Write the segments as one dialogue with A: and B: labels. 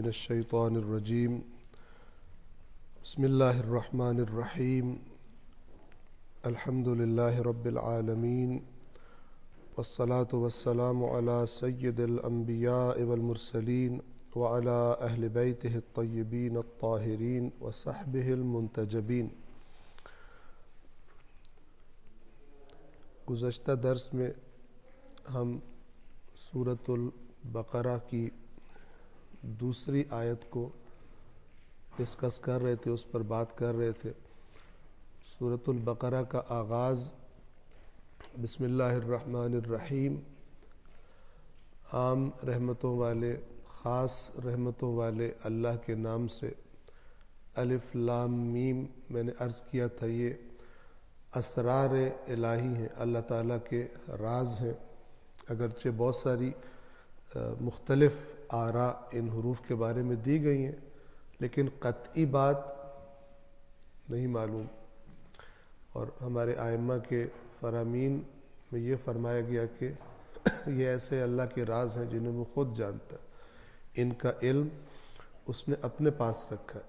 A: मिनश्शैतानिर्रजीम बिस्मिल्लाहिर्रहमानिर्रहीम अल्हम्दुलिल्लाहि रब्बिल आलमीन वस्सलातु वस्सलामु अला सय्यिदिल अंबिया वल मुरसलीन व अला अहलि बैतिहि अत्तय्यिबीन अत्ताहिरीन व सहबिहिल मुंतजबीन। गुज़श्ता दर्स में हम सूरतुल बक़रा की दूसरी आयत को डिस्कस कर रहे थे, उस पर बात कर रहे थे। सूरतुल बक़रा का आगाज़ बिस्मिल्लाहिर्रहमानिर्रहीम, आम रहमतों वाले, ख़ास रहमतों वाले अल्लाह के नाम से। अलिफ लाम मीम, मैंने अर्ज़ किया था ये असरार इलाही हैं, अल्लाह ताला के राज हैं। अगरचे बहुत सारी मुख्तलिफ़ आरा इन हुरूफ के बारे में दी गई हैं, लेकिन क़त्ई बात नहीं मालूम। और हमारे आइम्मा के फ़रामीन में ये फ़रमाया गया कि ये ऐसे अल्लाह के राज हैं जिन्हें वो ख़ुद जानता है, इनका इल्म उसने अपने पास रखा है।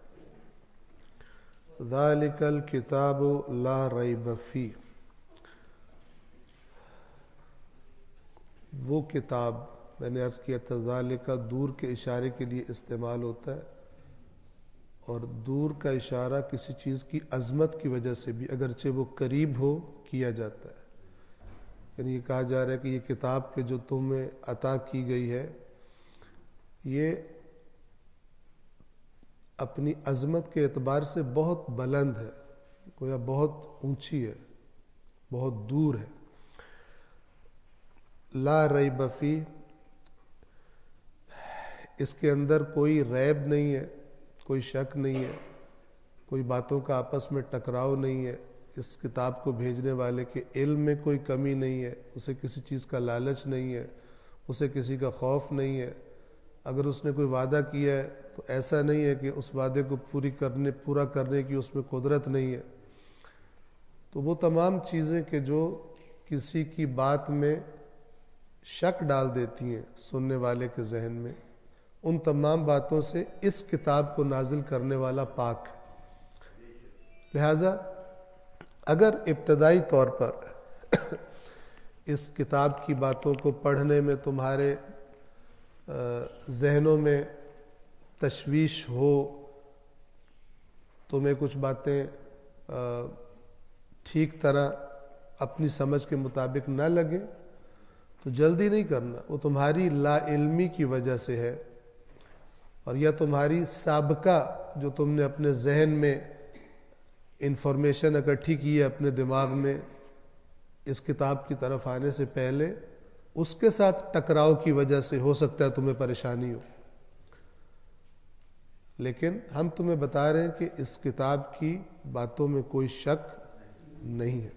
A: ज़ालिकल किताबु ला रैब फ़ी, वो किताब, मैंने अर्ज़ किया था ज़ालिका दूर के इशारे के लिए इस्तेमाल होता है, और दूर का इशारा किसी चीज़ की अज़मत की वजह से भी, अगरचे वो करीब हो, किया जाता है। यानी ये कहा जा रहा है कि ये किताब के जो तुम्हें अता की गई है, ये अपनी अज़मत के एतबार से बहुत बुलंद है, गोया बहुत ऊंची है, बहुत दूर है। ला रैब फ़ी, इसके अंदर कोई रैब नहीं है, कोई शक नहीं है, कोई बातों का आपस में टकराव नहीं है। इस किताब को भेजने वाले के इल्म में कोई कमी नहीं है, उसे किसी चीज़ का लालच नहीं है, उसे किसी का खौफ नहीं है। अगर उसने कोई वादा किया है तो ऐसा नहीं है कि उस वादे को पूरा करने की उसमें कुदरत नहीं है। तो वो तमाम चीज़ें कि जो किसी की बात में शक डाल देती हैं सुनने वाले के जहन में, उन तमाम बातों से इस किताब को नाजिल करने वाला पाक है। लिहाजा अगर इब्तदाई तौर पर इस किताब की बातों को पढ़ने में तुम्हारे जहनों में तशवीश हो, तुम्हें कुछ बातें ठीक तरह अपनी समझ के मुताबिक ना लगे, तो जल्दी नहीं करना। वो तुम्हारी लाइल्मी की वजह से है, और यह तुम्हारी साबका जो तुमने अपने जहन में इंफॉर्मेशन इकट्ठी की है अपने दिमाग में इस किताब की तरफ आने से पहले, उसके साथ टकराव की वजह से हो सकता है तुम्हें परेशानी हो। लेकिन हम तुम्हें बता रहे हैं कि इस किताब की बातों में कोई शक नहीं है।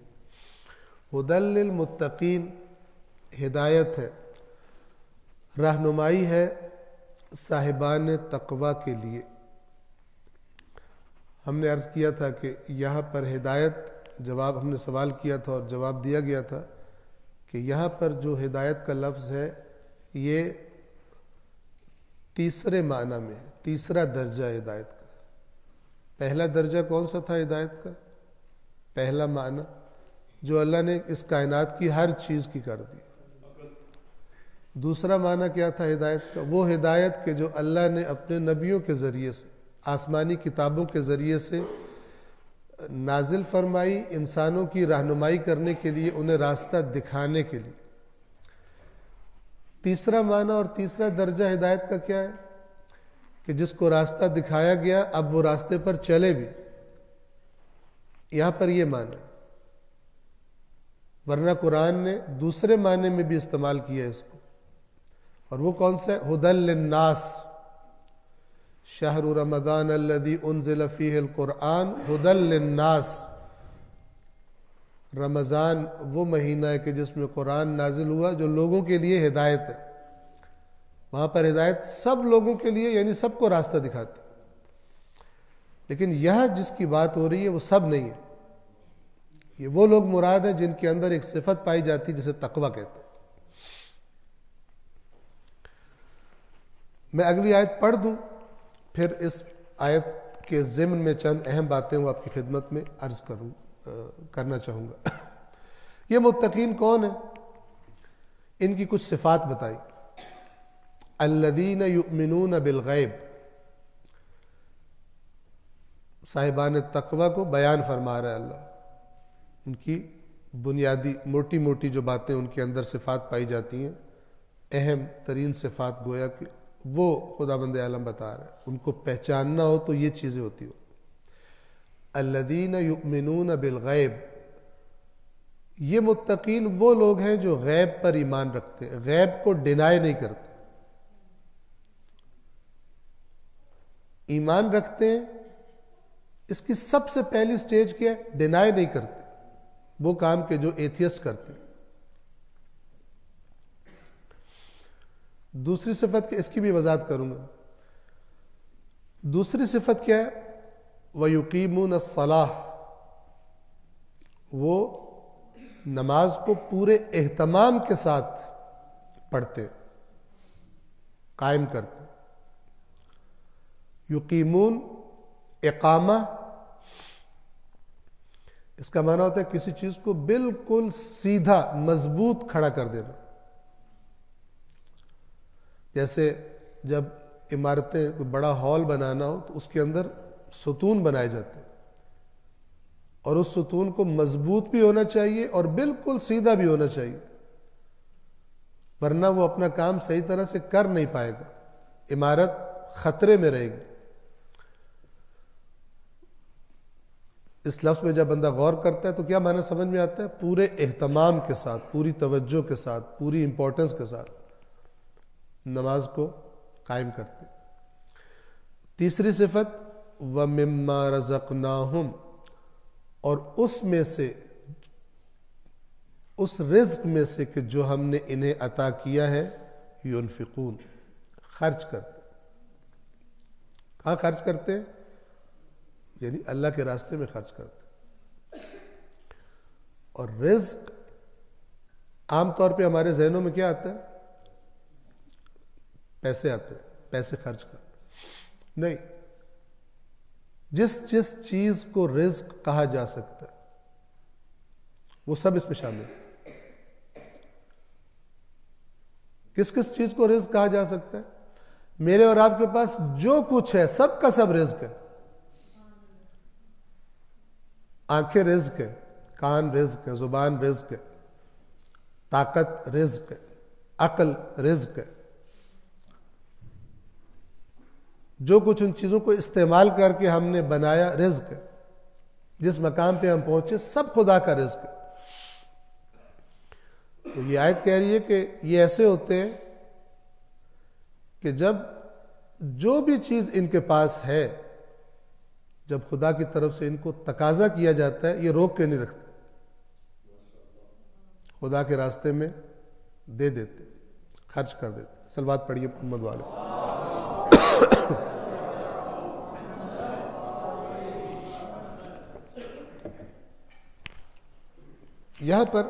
A: हुदल लिल मुत्तकीन, हिदायत है, रहनुमाई है साहिबान तक़वा के लिए। हमने अर्ज़ किया था कि यहाँ पर हिदायत, जवाब हमने सवाल किया था और जवाब दिया गया था कि यहाँ पर जो हिदायत का लफ्ज़ है ये तीसरे माना में है, तीसरा दर्जा हिदायत का। पहला दर्जा कौन सा था हिदायत का? पहला माना जो अल्लाह ने इस कायनात की हर चीज़ की कर दी। दूसरा माना क्या था हिदायत का? वो हिदायत के जो अल्लाह ने अपने नबियों के ज़रिए से, आसमानी किताबों के ज़रिए से नाजिल फरमाई, इंसानों की रहनुमाई करने के लिए, उन्हें रास्ता दिखाने के लिए। तीसरा माना और तीसरा दर्जा हिदायत का क्या है कि जिसको रास्ता दिखाया गया अब वो रास्ते पर चले भी। यहाँ पर ये माना, वरना कुरान ने दूसरे माने में भी इस्तेमाल किया इसको, और वो कौन सा है? हुदल लिन्नास, शहरु रमज़ान अल्लज़ी उन्ज़िल फ़ीहिल क़ुरआन हुदल लिन्नास। रमज़ान वो महीना है कि जिसमें कुरान नाजिल हुआ, जो लोगों के लिए हिदायत है। वहाँ पर हिदायत सब लोगों के लिए, यानी सबको रास्ता दिखाती। लेकिन यह जिसकी बात हो रही है वो सब नहीं है, ये वो लोग मुराद हैं जिनके अंदर एक सिफत पाई जाती है जिसे तकवा कहते हैं। मैं अगली आयत पढ़ दूं फिर इस आयत के ज़िम्न में चंद अहम बातें वो आपकी खिदमत में अर्ज करना चाहूँगा। ये मुत्तकीन कौन है, इनकी कुछ सिफ़ात बताई। अल्लज़ीन युमिनून बिलग़ैब, साहिबान तक़वा को बयान फरमा रहा है अल्लाह। उनकी बुनियादी मोटी मोटी जो बातें उनके अंदर सिफ़ात पाई जाती हैं, अहम तरीन सिफ़ात गोया कि वो खुदाबंद आलम बता रहा है। उनको पहचानना हो तो ये चीज़ें होती हो। अल्लज़ीन युमिनून बिलग़ैब, ये मुत्तकीन वो लोग हैं जो गैब पर ईमान रखते हैं, गैब को डिनाई नहीं करते, ईमान रखते हैं। इसकी सबसे पहली स्टेज क्या है, डिनाई नहीं करते, वो काम के जो एथियस्ट करते हैं। दूसरी सिफत इसकी भी वजाहत करूंगा। दूसरी सिफत क्या है, वयुकीमून अस्सलाह, वो नमाज को पूरे एहतमाम के साथ पढ़ते, कायम करते। युकीमून इकामा, इसका माना होता है किसी चीज को बिल्कुल सीधा मजबूत खड़ा कर देना। जैसे जब इमारतें, कोई बड़ा हॉल बनाना हो तो उसके अंदर सुतून बनाए जाते हैं, और उस सुतून को मजबूत भी होना चाहिए और बिल्कुल सीधा भी होना चाहिए, वरना वो अपना काम सही तरह से कर नहीं पाएगा, इमारत खतरे में रहेगी। इस लफ्ज़ में जब बंदा गौर करता है तो क्या माना समझ में आता है, पूरे एहतमाम के साथ, पूरी तवज्जो के साथ, पूरी इंपॉर्टेंस के साथ नमाज को कायम करते। तीसरी सिफत, व मिम्मा रज़क़नाहुम, और उसमें से, उस रिज़्क में से कि जो हमने इन्हें अता किया है, युनफिकून, खर्च करते। कहाँ खर्च करते हैं, यानी अल्लाह के रास्ते में खर्च करते। और रिज़्क आमतौर पे हमारे जहनों में क्या आता है, पैसे आते हैं, पैसे खर्च कर नहीं। जिस जिस चीज को रिज़्क कहा जा सकता है वो सब इसमें शामिल है। किस किस चीज को रिज़्क कहा जा सकता है, मेरे और आपके पास जो कुछ है सब का सब रिज़्क है। आंखें रिज़्क है, कान रिज़्क है, जुबान रिज़्क है, ताकत रिज़्क है, अक्ल रिज़्क है। जो कुछ उन चीज़ों को इस्तेमाल करके हमने बनाया रिज़्क है। जिस मकाम पे हम पहुंचे सब खुदा का रिज़्क है। तो ये आयत कह रही है कि ये ऐसे होते हैं कि जब जो भी चीज़ इनके पास है, जब खुदा की तरफ से इनको तकाजा किया जाता है, ये रोक के नहीं रखते, खुदा के रास्ते में दे देते, खर्च कर देते। सलवात पढ़िए मोहम्मद वाले। यहां पर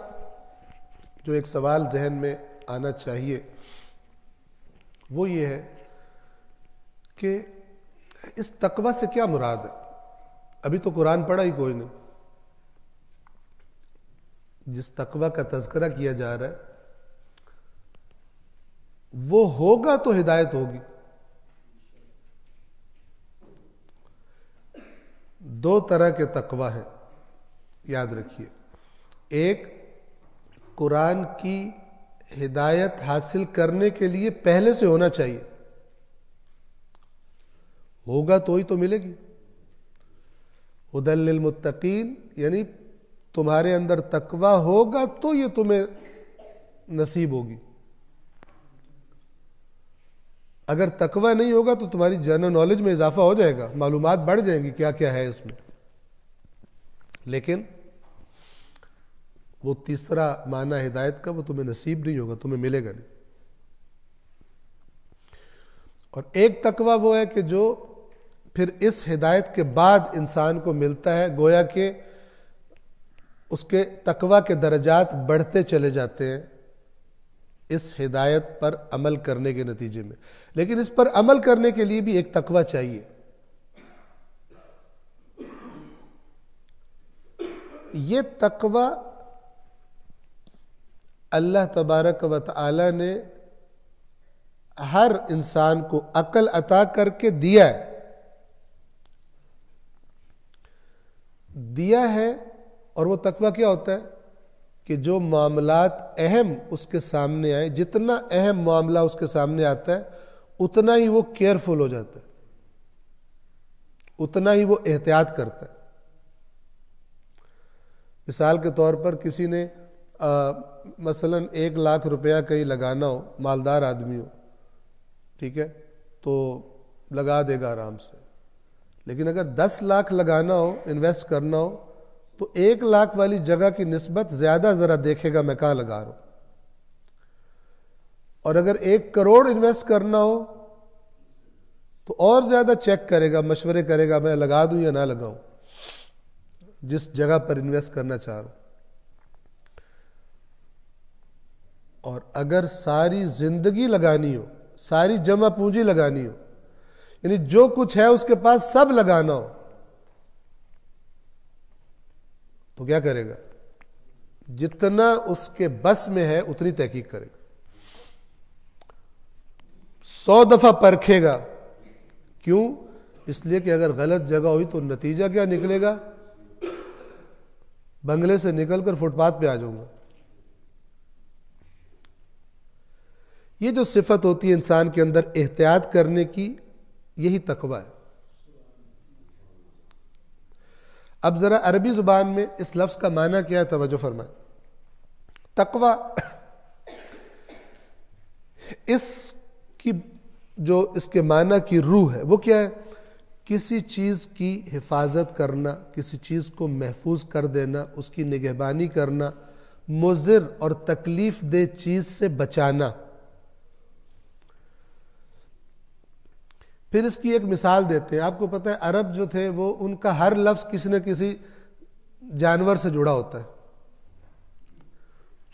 A: जो एक सवाल जहन में आना चाहिए वो ये है कि इस तकवा से क्या मुराद है। अभी तो कुरान पढ़ा ही कोई नहीं। जिस तकवा का तज़किरा किया जा रहा है वो होगा तो हिदायत होगी। दो तरह के तकवा है, याद रखिए। एक, कुरान की हिदायत हासिल करने के लिए पहले से होना चाहिए, होगा तो ही तो मिलेगी। हुदल लिल मुत्तकीन, यानी तुम्हारे अंदर तकवा होगा तो ये तुम्हें नसीब होगी। अगर तकवा नहीं होगा तो तुम्हारी जनरल नॉलेज में इजाफा हो जाएगा, मालूमात बढ़ जाएंगी क्या क्या है इसमें, लेकिन वो तीसरा माना हिदायत का वो तुम्हें नसीब नहीं होगा, तुम्हें मिलेगा नहीं। और एक तकवा वो है कि जो फिर इस हिदायत के बाद इंसान को मिलता है, गोया कि उसके तकवा के दर्जात बढ़ते चले जाते हैं, इस हिदायत पर अमल करने के नतीजे में। लेकिन इस पर अमल करने के लिए भी एक तकवा चाहिए। ये तकवा अल्लाह तबारक व तआला ने हर इंसान को अक्ल अता करके दिया है। और वो तकवा क्या होता है कि जो मामलात अहम उसके सामने आए, जितना अहम मामला उसके सामने आता है उतना ही वो केयरफुल हो जाता है, उतना ही वो एहतियात करता है। मिसाल के तौर पर किसी ने मसलन 1 लाख रुपया कहीं लगाना हो, मालदार आदमी हो, ठीक है, तो लगा देगा आराम से। लेकिन अगर 10 लाख लगाना हो, इन्वेस्ट करना हो, तो 1 लाख वाली जगह की निस्बत ज्यादा जरा देखेगा मैं कहां लगा रहा हूं। और अगर 1 करोड़ इन्वेस्ट करना हो तो और ज्यादा चेक करेगा, मशवरे करेगा मैं लगा दूं या ना लगाऊं जिस जगह पर इन्वेस्ट करना चाह रहा हूं। और अगर सारी जिंदगी लगानी हो, सारी जमा पूंजी लगानी हो, यानी जो कुछ है उसके पास सब लगाना हो, तो क्या करेगा? जितना उसके बस में है उतनी तहकीक करेगा, 100 दफा परखेगा। क्यों? इसलिए कि अगर गलत जगह हुई तो नतीजा क्या निकलेगा? बंगले से निकलकर फुटपाथ पे आ जाऊंगा। ये जो सिफत होती है इंसान के अंदर एहतियात करने की, यही तकवा है। अब जरा अरबी जुबान में इस लफ्ज का माना क्या है, तवज्जो फरमाएं। तकवा इसकी जो इसके माना की रूह है वो क्या है? किसी चीज की हिफाजत करना, किसी चीज को महफूज कर देना, उसकी निगहबानी करना, मुज़िर और तकलीफ दे चीज से बचाना। फिर इसकी एक मिसाल देते हैं। आपको पता है अरब जो थे वो, उनका हर लफ्ज किसी न किसी जानवर से जुड़ा होता है,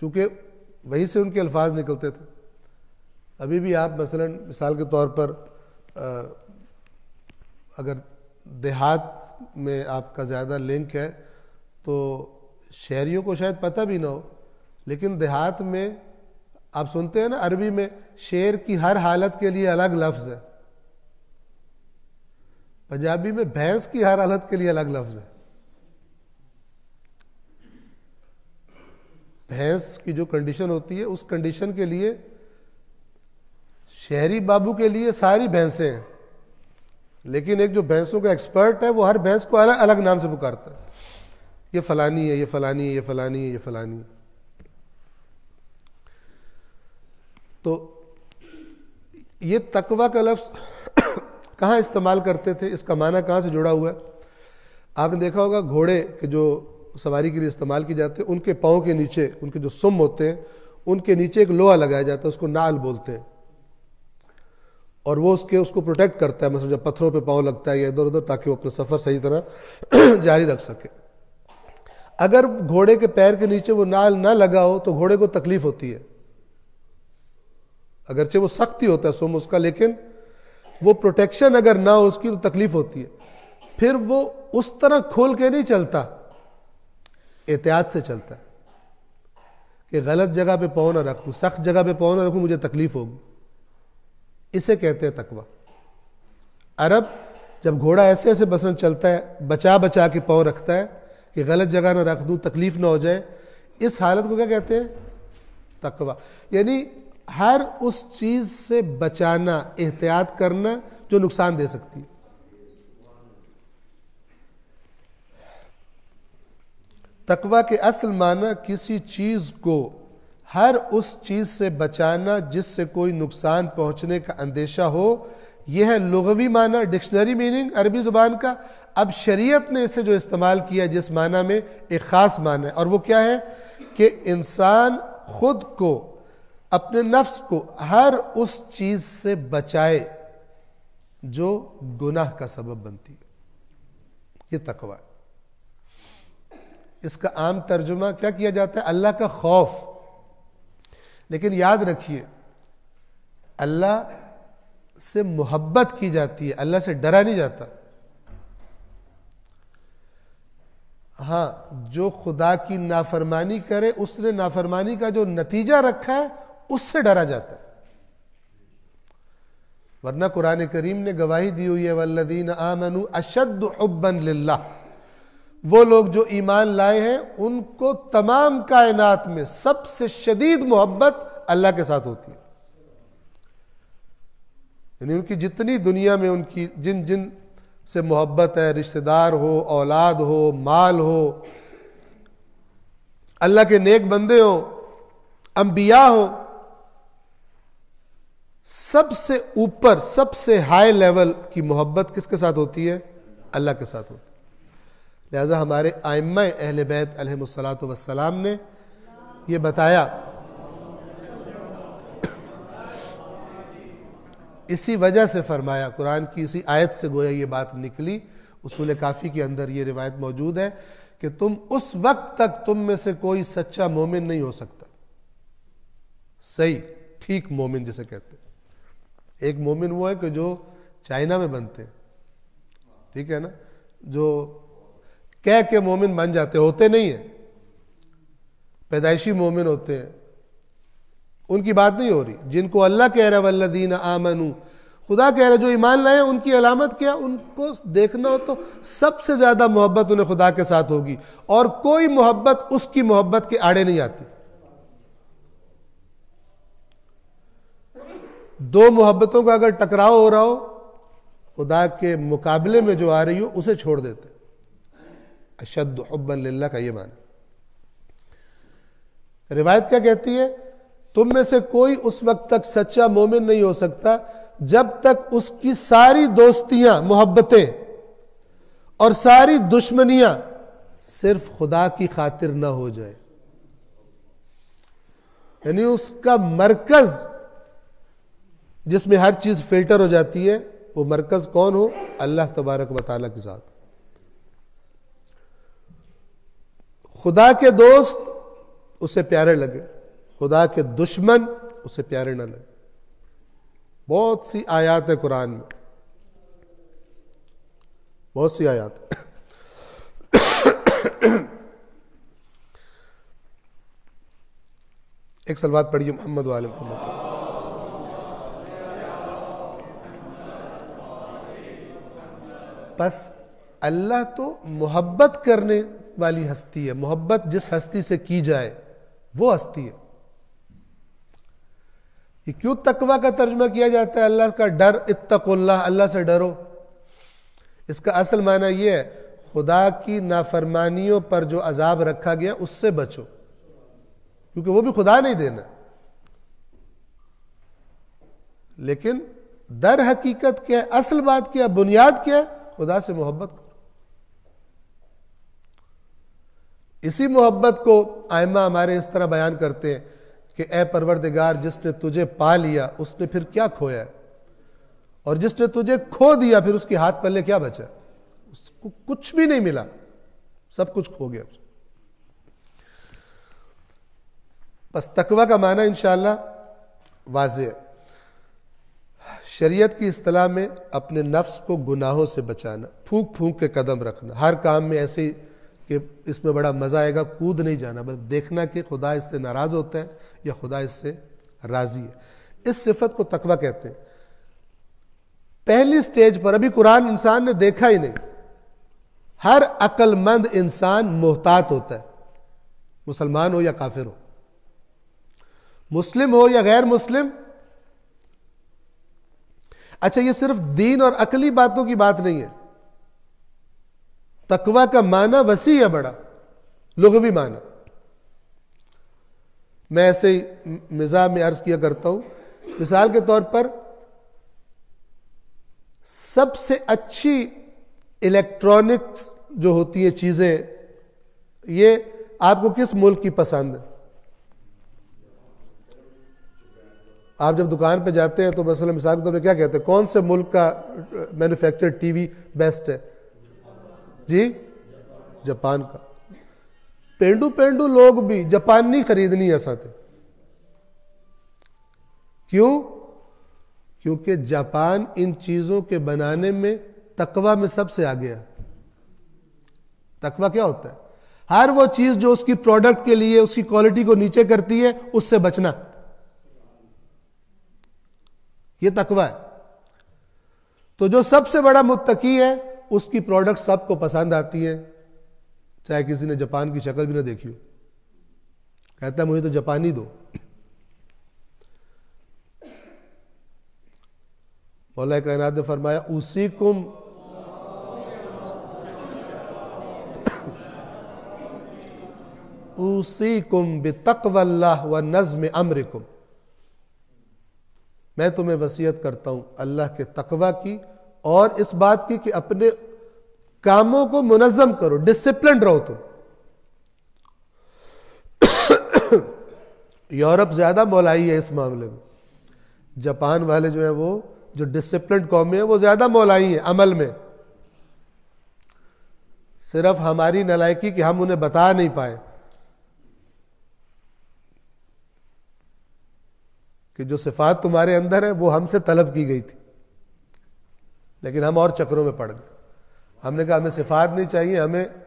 A: चूंकि वहीं से उनके अल्फाज निकलते थे। अभी भी आप मसलन मिसाल के तौर पर अगर देहात में आपका ज़्यादा लिंक है तो शहरियों को शायद पता भी ना हो, लेकिन देहात में आप सुनते हैं ना अरबी में शेर की हर हालत के लिए अलग लफ्ज़ है, पंजाबी में भैंस की हर हालत के लिए अलग लफ्ज़ है। भैंस की जो कंडीशन होती है उस कंडीशन के लिए शहरी बाबू के लिए सारी भैंसें हैं, लेकिन एक जो भैंसों का एक्सपर्ट है वो हर भैंस को अलग अलग नाम से पुकारता है, ये फलानी है, ये फलानी है, ये फलानी है, ये फलानी है। तो ये तकवा का लफ्ज़ कहाँ इस्तेमाल करते थे, इसका माना कहाँ से जुड़ा हुआ है? आपने देखा होगा घोड़े के जो सवारी के लिए इस्तेमाल की जाते हैं, उनके पाँव के नीचे, उनके जो सुम होते हैं उनके नीचे एक लोहा लगाया जाता है, उसको नाल बोलते हैं, और वो उसको प्रोटेक्ट करता है, मतलब जब पत्थरों पे पाँव लगता है या इधर उधर, ताकि वो अपना सफ़र सही तरह जारी रख सके। अगर घोड़े के पैर के नीचे वो नाल ना लगा हो तो घोड़े को तकलीफ होती है, अगरचे वो सख्ती होता है सुम उसका, लेकिन वो प्रोटेक्शन अगर ना हो उसकी तो तकलीफ होती है। फिर वो उस तरह खोल के नहीं चलता, एहतियात से चलता है कि गलत जगह पे पाँव ना रखूं, सख्त जगह पे पाँव ना रखूं, मुझे तकलीफ होगी। इसे कहते हैं तकवा। अरब जब घोड़ा ऐसे ऐसे बसरन चलता है, बचा बचा के पाँव रखता है कि गलत जगह ना रख दूं, तकलीफ ना हो जाए, इस हालत को क्या कहते हैं? तकवा। यानी हर उस चीज से बचाना, एहतियात करना जो नुकसान दे सकती है। तकवा के असल माना किसी चीज को हर उस चीज से बचाना जिससे कोई नुकसान पहुंचने का अंदेशा हो, यह है लुग़वी माना, डिक्शनरी मीनिंग अरबी जुबान का। अब शरीयत ने इसे जो इस्तेमाल किया जिस माना में, एक खास माना है, और वो क्या है कि इंसान खुद को, अपने नफ्स को हर उस चीज से बचाए जो गुनाह का सबब बनती है। ये तकवा है। इसका आम तर्जुमा क्या किया जाता है? अल्लाह का खौफ। लेकिन याद रखिए, अल्लाह से मोहब्बत की जाती है, अल्लाह से डरा नहीं जाता। हाँ, जो खुदा की नाफरमानी करे उसने नाफरमानी का जो नतीजा रखा है उससे डरा जाता है। वरना कुरान करीम ने गवाही दी हुई है, वल्लदीन आमनु अशद्दु हुब्बन लिल्लाह, वो लोग जो ईमान लाए हैं उनको तमाम कायनात में सबसे शदीद मोहब्बत अल्लाह के साथ होती है। यानी उनकी जितनी दुनिया में उनकी जिन जिन से मोहब्बत है, रिश्तेदार हो, औलाद हो, माल हो, अल्लाह के नेक बंदे हो, अंबिया हो, सबसे ऊपर सबसे हाई लेवल की मोहब्बत किसके साथ होती है? अल्लाह के साथ होती है। लिहाजा हमारे आइम्मा अहले बैत अलैहिमुस्सलातु वस्सलाम ने ये बताया, इसी वजह से फरमाया, कुरान की इसी आयत से गोया ये बात निकली, उसूल काफ़ी के अंदर ये रिवायत मौजूद है कि तुम उस वक्त तक तुम में से कोई सच्चा मोमिन नहीं हो सकता, सही ठीक मोमिन जिसे कहते हैं। एक मोमिन वो है कि जो चाइना में बनते हैं, ठीक है ना, जो कह के मोमिन बन जाते होते नहीं है, पैदाइशी मोमिन होते हैं, उनकी बात नहीं हो रही। जिनको अल्लाह कह रहा है वल्लदीन आमनू, खुदा कह रहा है जो ईमान लाए, उनकी अलामत क्या? उनको देखना हो तो सबसे ज्यादा मोहब्बत उन्हें खुदा के साथ होगी और कोई मोहब्बत उसकी मोहब्बत के आड़े नहीं आती। दो मोहब्बतों का अगर टकराव हो रहा हो, खुदा के मुकाबले में जो आ रही हो उसे छोड़ देते। अशद्दु हुब्बन लिल्लाह का ये माना। रिवायत क्या कहती है? तुम में से कोई उस वक्त तक सच्चा मोमिन नहीं हो सकता जब तक उसकी सारी दोस्तियां, मोहब्बतें और सारी दुश्मनियां सिर्फ खुदा की खातिर ना हो जाए। यानी उसका मरकज जिसमें हर चीज फिल्टर हो जाती है, वो मरकज कौन हो? अल्लाह तबारक व तआला के साथ। खुदा के दोस्त उसे प्यारे लगे, खुदा के दुश्मन उसे प्यारे न लगे। बहुत सी आयत है कुरान में, बहुत सी आयत। एक सलवात पढ़िए मोहम्मद वाले मोहम्मद। बस अल्लाह तो मोहब्बत करने वाली हस्ती है, मोहब्बत जिस हस्ती से की जाए वो हस्ती है। ये क्यों तकवा का तर्जुमा किया जाता है? अल्लाह का डर, इत्तकुल्लाह, अल्लाह से डरो। इसका असल माना यह है खुदा की नाफरमानियों पर जो अजाब रखा गया उससे बचो, क्योंकि वो भी खुदा नहीं देना। लेकिन दर हकीकत क्या है, असल बात क्या है, बुनियाद क्या है? खुदा से मोहब्बत करो। इसी मोहब्बत को आइमा हमारे इस तरह बयान करते हैं कि ए परवरदिगार, जिसने तुझे पा लिया उसने फिर क्या खोया, और जिसने तुझे खो दिया फिर उसके हाथ पल्ले क्या बचा? उसको कुछ भी नहीं मिला, सब कुछ खो गया। बस तकवा का माना इंशाअल्लाह वाज़ेह है। शरीयत की इस्तिलाह में अपने नफ्स को गुनाहों से बचाना, फूंक फूंक के कदम रखना, हर काम में ऐसे कि इसमें बड़ा मजा आएगा, कूद नहीं जाना, बस देखना कि खुदा इससे नाराज होता है या खुदा इससे राजी है। इस सिफत को तकवा कहते हैं। पहली स्टेज पर अभी कुरान इंसान ने देखा ही नहीं। हर अक्लमंद इंसान मोहतात होता है, मुसलमान हो या काफिर हो, मुस्लिम हो या गैर मुस्लिम। अच्छा, ये सिर्फ दीन और अकली बातों की बात नहीं है। तकवा का माना वसी है, बड़ा लुग़वी माना। मैं ऐसे ही मिजाज में अर्ज किया करता हूं, मिसाल के तौर पर सबसे अच्छी इलेक्ट्रॉनिक्स जो होती है चीजें, ये आपको किस मुल्क की पसंद है? आप जब दुकान पे जाते हैं तो मसलन मिसाल के तौर पे क्या कहते हैं, कौन से मुल्क का मैन्युफैक्चर टीवी बेस्ट है? जी, जापान का। पेंडू पेंडू लोग भी जापानी खरीदनी है साथ, क्यों? क्योंकि जापान इन चीजों के बनाने में तकवा में सबसे आगे है। तकवा क्या होता है? हर वो चीज जो उसकी प्रोडक्ट के लिए उसकी क्वालिटी को नीचे करती है, उससे बचना, ये तकवा है। तो जो सबसे बड़ा मुत्तकी है, उसकी प्रोडक्ट सबको पसंद आती है, चाहे किसी ने जापान की शक्ल भी ना देखी हो, कहता है मुझे तो जापानी दो। मौला कायनात ने फरमाया उसीकुम उसीकुम बितक़वल्लाह व नज़्म अम्रिकुम, मैं तुम्हें वसीयत करता हूं अल्लाह के तकवा की और इस बात की कि अपने कामों को मुनज़्ज़म करो, डिसिप्लिन रहो तुम। यूरोप ज्यादा मौलाई है इस मामले में, जापान वाले जो है वो जो डिसिप्लिन कौमें हैं वो ज्यादा मौलाई है अमल में। सिर्फ हमारी नालायकी कि हम उन्हें बता नहीं पाए कि जो सिफात तुम्हारे अंदर है वो हमसे तलब की गई थी, लेकिन हम और चक्रों में पड़ गए। हमने कहा हमें सिफात नहीं चाहिए, हमें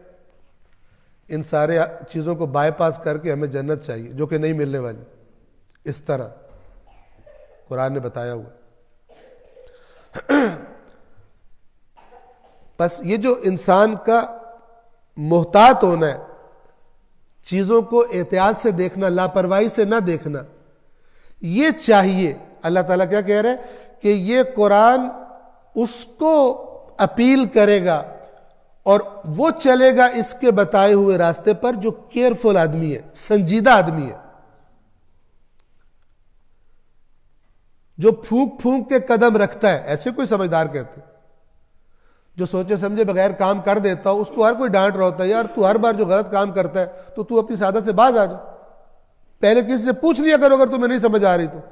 A: इन सारे चीज़ों को बाईपास करके हमें जन्नत चाहिए जो कि नहीं मिलने वाली। इस तरह कुरान ने बताया हुआ। बस ये जो इंसान का मोहतात होना है, चीज़ों को एहतियात से देखना, लापरवाही से ना देखना, ये चाहिए। अल्लाह ताला क्या कह रहे हैं कि ये कुरान उसको अपील करेगा और वो चलेगा इसके बताए हुए रास्ते पर जो केयरफुल आदमी है, संजीदा आदमी है, जो फूंक फूंक के कदम रखता है। ऐसे कोई समझदार कहते, जो सोचे समझे बगैर काम कर देता हो, उसको हर कोई डांट रहा होता है, यार तू हर बार जो गलत काम करता है तो तू अपनी सादत से बाज आ जा, पहले किसी से पूछ लिया करो अगर तुम्हें नहीं समझ आ रही तो।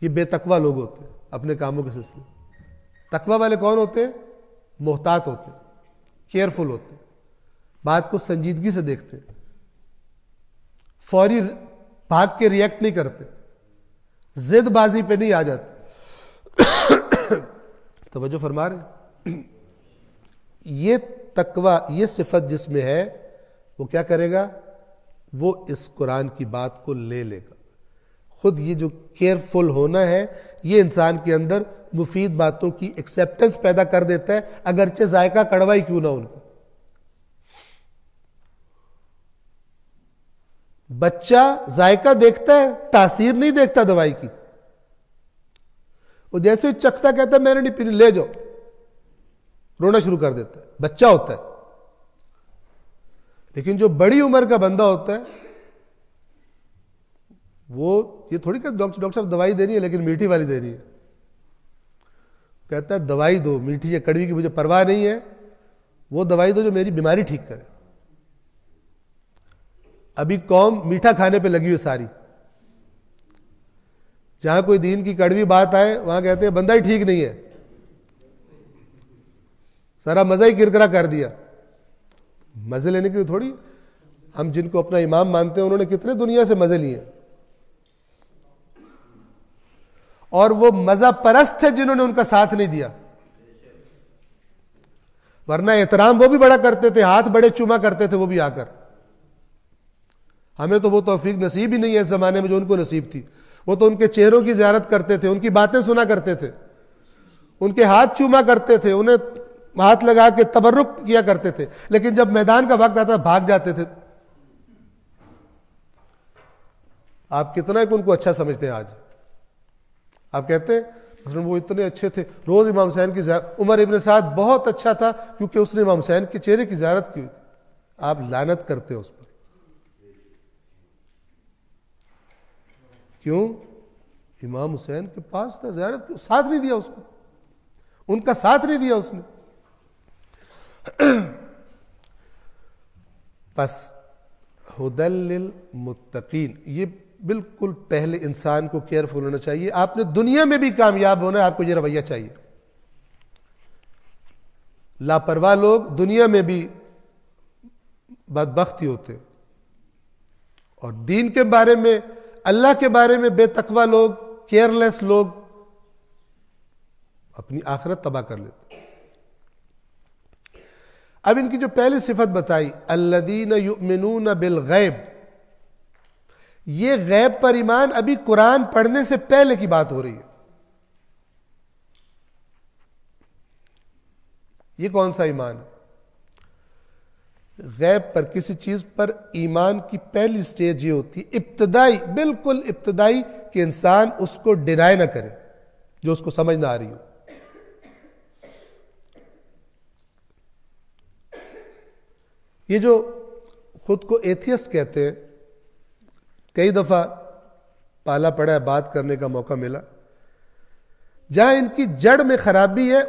A: ये बेतकवा लोग होते हैं अपने कामों के सिलसिले। तकवा वाले कौन होते हैं? मोहतात होते हैं, केयरफुल होते हैं, बात को संजीदगी से देखते हैं, फौरी भाग के रिएक्ट नहीं करते, जिदबाजी पे नहीं आ जाते। तवज्जो फरमा रहे? ये तकवा, ये सिफत जिसमें है वो क्या करेगा? वो इस कुरान की बात को ले लेगा। खुद ये जो केयरफुल होना है, ये इंसान के अंदर मुफीद बातों की एक्सेप्टेंस पैदा कर देता है, अगरचे जायका कड़वा ही क्यों ना उनको। बच्चा जायका देखता है, तासीर नहीं देखता दवाई की। वो जैसे ही चखता कहता है मैंने नहीं पीनी, ले जाओ, रोना शुरू कर देता है, बच्चा होता है। लेकिन जो बड़ी उम्र का बंदा होता है वो ये थोड़ी कहता डॉक्टर साहब दवाई देनी है लेकिन मीठी वाली देनी है। कहता है दवाई दो, मीठी या कड़वी की मुझे परवाह नहीं है, वो दवाई दो जो मेरी बीमारी ठीक करे। अभी कौम मीठा खाने पे लगी हुई सारी, जहां कोई दीन की कड़वी बात आए वहां कहते हैं बंदा ही ठीक नहीं है, सारा मजा ही किरकिरा कर दिया। मजे लेने के लिए थोड़ी, हम जिनको अपना इमाम मानते हैं उन्होंने कितने दुनिया से मजे लिए, और वो मजा परस्त थे जिन्होंने उनका साथ नहीं दिया। वरना एहतराम वो भी बड़ा करते थे, हाथ बड़े चुमा करते थे वो भी आकर। हमें तो वो तौफीक नसीब ही नहीं है इस जमाने में जो उनको नसीब थी। वो तो उनके चेहरों की ज़ियारत करते थे, उनकी बातें सुना करते थे, उनके हाथ चूमा करते थे, उन्हें हाथ लगा के तबर्रुक किया करते थे, लेकिन जब मैदान का वक्त आता भाग जाते थे। आप कितना एक उनको अच्छा समझते हैं आज? आप कहते हैं वो इतने अच्छे थे, रोज इमाम हुसैन की ज़ियारत। उमर इब्न साद बहुत अच्छा था क्योंकि उसने इमाम हुसैन के चेहरे की ज़ियारत की हुई थी। आप लानत करते हो उस पर, क्यों? इमाम हुसैन के पास था, ज़ियारत की, साथ नहीं दिया उसको, उनका साथ नहीं दिया उसने। बस हुदल लिल मुत्तकीन, ये बिल्कुल पहले इंसान को केयरफुल होना चाहिए। आपने दुनिया में भी कामयाब होना है, आपको ये रवैया चाहिए। लापरवाह लोग दुनिया में भी बदबख्त ही होते, और दीन के बारे में, अल्लाह के बारे में बेतकवा लोग केयरलेस लोग अपनी आखिरत तबाह कर लेते। अब इनकी जो पहली सिफत बताई, अल्लदीन युमिनून बिल गैब, ये गैब पर ईमान अभी कुरान पढ़ने से पहले की बात हो रही है। ये कौन सा ईमान है? गैब पर, किसी चीज पर ईमान की पहली स्टेज ये होती है, इब्तदाई, बिल्कुल इब्तदाई, कि इंसान उसको डिनाई ना करे जो उसको समझ ना आ रही हो। ये जो खुद को एथियस्ट कहते हैं, कई दफा पाला पड़ा है, बात करने का मौका मिला, जहां इनकी जड़ में खराबी है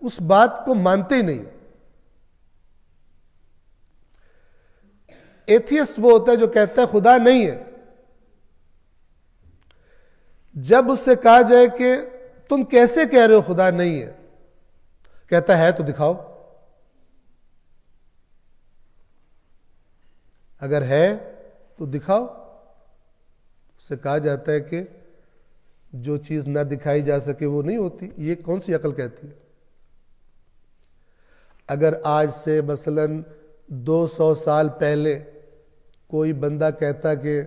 A: उस बात को मानते ही नहीं। एथियस्ट वो होता है जो कहता है खुदा नहीं है। जब उससे कहा जाए कि तुम कैसे कह रहे हो खुदा नहीं है, कहता है तो दिखाओ। अगर है तो दिखाओ। उससे कहा जाता है कि जो चीज ना दिखाई जा सके वो नहीं होती। ये कौन सी अकल कहती है? अगर आज से मसलन 200 साल पहले कोई बंदा कहता कि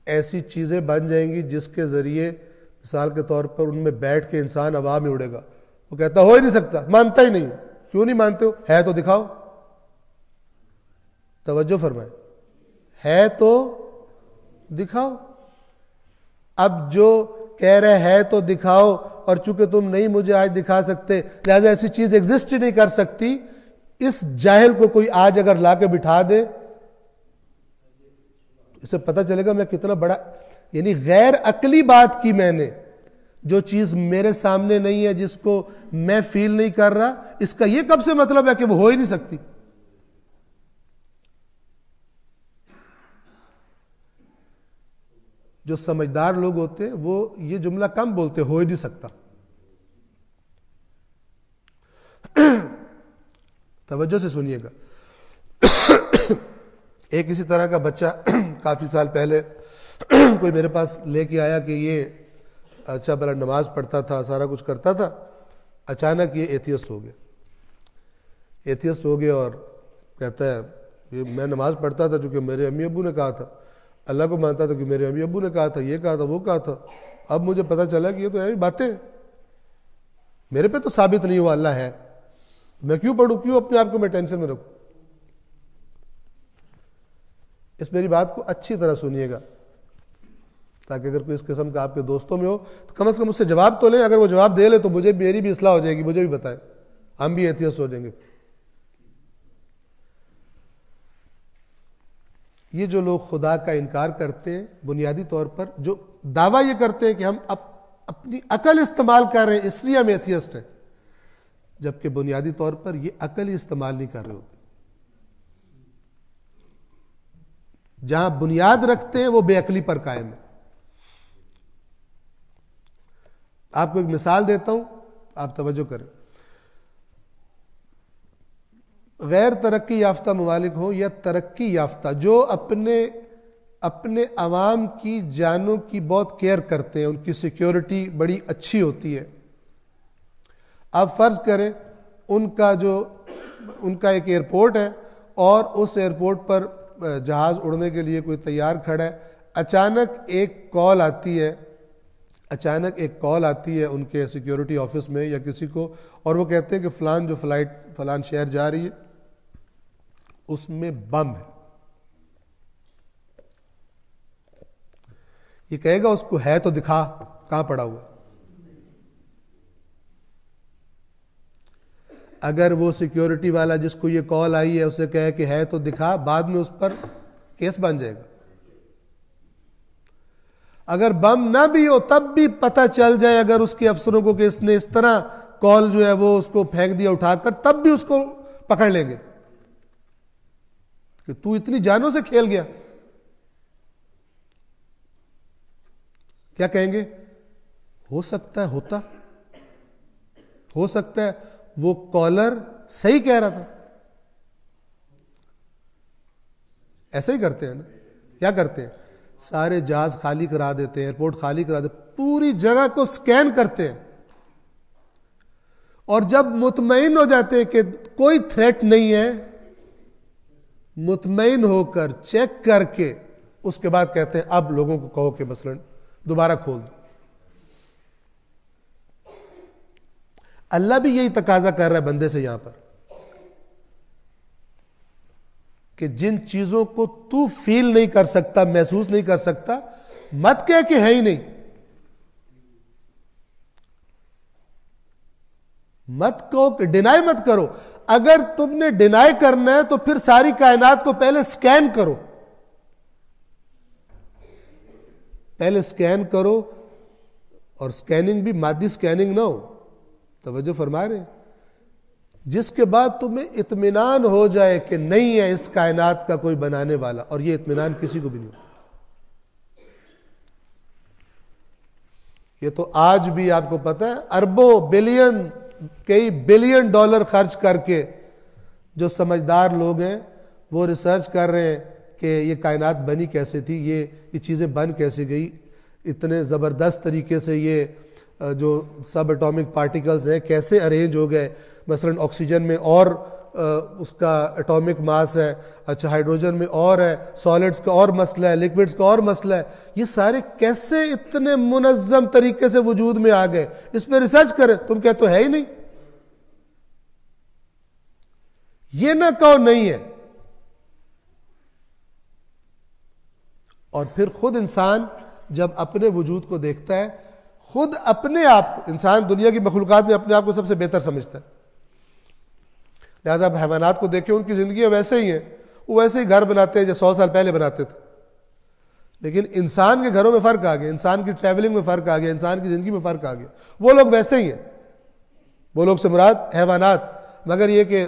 A: ऐसी चीजें बन जाएंगी जिसके जरिए मिसाल के तौर पर उनमें बैठ के इंसान हवा में उड़ेगा, वो कहता हो ही नहीं सकता, मानता ही नहीं। क्यों नहीं मानते हो? है तो दिखाओ। तवज्जो फरमाए, है तो दिखाओ। अब जो कह रहे है तो दिखाओ, और चूंकि तुम नहीं मुझे आज दिखा सकते लिहाजा ऐसी चीज एग्जिस्ट ही नहीं कर सकती, इस जाहिल को कोई आज अगर लाके बिठा दे, इससे पता चलेगा मैं कितना बड़ा, यानी गैर अकली बात की मैंने, जो चीज मेरे सामने नहीं है, जिसको मैं फील नहीं कर रहा, इसका यह कब से मतलब है कि वो हो ही नहीं सकती। जो समझदार लोग होते हैं वो ये जुमला कम बोलते, हो ही नहीं सकता। तवज्जो से सुनिएगा। एक इसी तरह का बच्चा काफी साल पहले कोई मेरे पास लेके आया कि ये अच्छा भला नमाज पढ़ता था, सारा कुछ करता था, अचानक ये एथियस्ट हो गया। एथियस्ट हो गया और कहता है ये मैं नमाज पढ़ता था क्योंकि मेरे अम्मी अब्बू ने कहा था, अल्लाह को मानता था कि मेरे अम्मी अब्बू ने कहा था, ये कहा था, वो कहा था। अब मुझे पता चला कि ये तो यार बातें, मेरे पे तो साबित नहीं हुआ अल्लाह है, मैं क्यों पढ़ूं, क्यों अपने आप को मैं टेंशन में रखूं। इस मेरी बात को अच्छी तरह सुनिएगा, ताकि अगर कोई इस किस्म का आपके दोस्तों में हो तो कम से कम उससे जवाब तो लें। अगर वो जवाब दे ले तो मुझे, मेरी भी इस्लाह हो जाएगी, मुझे भी बताएं, हम भी एथियस्ट हो जाएंगे। ये जो लोग खुदा का इनकार करते हैं, बुनियादी तौर पर जो दावा ये करते हैं कि हम अपनी अकल इस्तेमाल कर रहे हैं इसलिए हम एथियस्ट हैं, जबकि बुनियादी तौर पर ये अकल ही इस्तेमाल नहीं कर रहे होते। जहां बुनियाद रखते हैं वो बेअकली पर कायम है। आपको एक मिसाल देता हूं, आप तवज्जो करें। गैर तरक्की याफ्ता ममालिक हो या तरक्की याफ्ता, जो अपने अवाम की जानों की बहुत केयर करते हैं, उनकी सिक्योरिटी बड़ी अच्छी होती है। आप फर्ज करें उनका एक एयरपोर्ट है और उस एयरपोर्ट पर जहाज उड़ने के लिए कोई तैयार खड़ा है। अचानक एक कॉल आती है उनके सिक्योरिटी ऑफिस में या किसी को, और वो कहते हैं कि फलान जो फ्लाइट फलान शहर जा रही है उसमें बम है। ये कहेगा उसको है तो दिखा, कहां पड़ा हुआ। अगर वो सिक्योरिटी वाला जिसको ये कॉल आई है उसे कहे कि है तो दिखा, बाद में उस पर केस बन जाएगा। अगर बम ना भी हो तब भी पता चल जाए अगर उसके अफसरों को कि इसने इस तरह कॉल जो है वो उसको फेंक दिया उठाकर, तब भी उसको पकड़ लेंगे कि तू इतनी जानों से खेल गया। क्या कहेंगे? हो सकता है हो सकता है वो कॉलर सही कह रहा था। ऐसा ही करते हैं ना। क्या करते हैं? सारे जहाज खाली करा देते हैं, एयरपोर्ट खाली करा देते, पूरी जगह को स्कैन करते हैं, और जब मुतमईन हो जाते हैं कि कोई थ्रेट नहीं है, मुतमईन होकर चेक करके उसके बाद कहते हैं अब लोगों को कहो कि मसलन दोबारा खोल दो। अल्लाह भी यही तकाजा कर रहा है बंदे से यहां पर कि जिन चीजों को तू फील नहीं कर सकता, महसूस नहीं कर सकता, मत कह कि है ही नहीं, मत कहो कि डिनाई मत करो। अगर तुमने डिनाई करना है तो फिर सारी कायनात को पहले स्कैन करो, पहले स्कैन करो, और स्कैनिंग भी मादी स्कैनिंग ना हो, तवज्जो फरमा रहे हैं, जिसके बाद तुम्हें इत्मीनान हो जाए कि नहीं है इस कायनात का कोई बनाने वाला, और ये इत्मीनान किसी को भी नहीं हो। ये तो आज भी आपको पता है, अरबों बिलियन, कई बिलियन डॉलर खर्च करके जो समझदार लोग हैं वो रिसर्च कर रहे हैं कि ये कायनात बनी कैसे थी, ये चीज़ें बन कैसे गई, इतने ज़बरदस्त तरीके से ये जो सब एटॉमिक पार्टिकल्स हैं कैसे अरेंज हो गए। मसलन ऑक्सीजन में और उसका एटॉमिक मास है, अच्छा हाइड्रोजन में और है, सॉलिड्स का और मसला है, लिक्विड्स का और मसला है, ये सारे कैसे इतने मुनज़्ज़म तरीके से वजूद में आ गए, इस पर रिसर्च करें। तुम कहते हो है ही नहीं, ये ना कहो नहीं है। और फिर खुद इंसान जब अपने वजूद को देखता है, खुद अपने आप, इंसान दुनिया की मखलूकात में अपने आप को सबसे बेहतर समझता है। लिहाजा आप हैवानात को देखें, उनकी जिंदगी वैसे ही है, वो वैसे ही घर बनाते हैं जो 100 साल पहले बनाते थे। लेकिन इंसान के घरों में फर्क आ गया, इंसान की ट्रैवलिंग में फर्क आ गया, इंसान की जिंदगी में फर्क आ गया। वो लोग वैसे ही हैं, वो लोग से मुराद हैवानात, मगर ये कि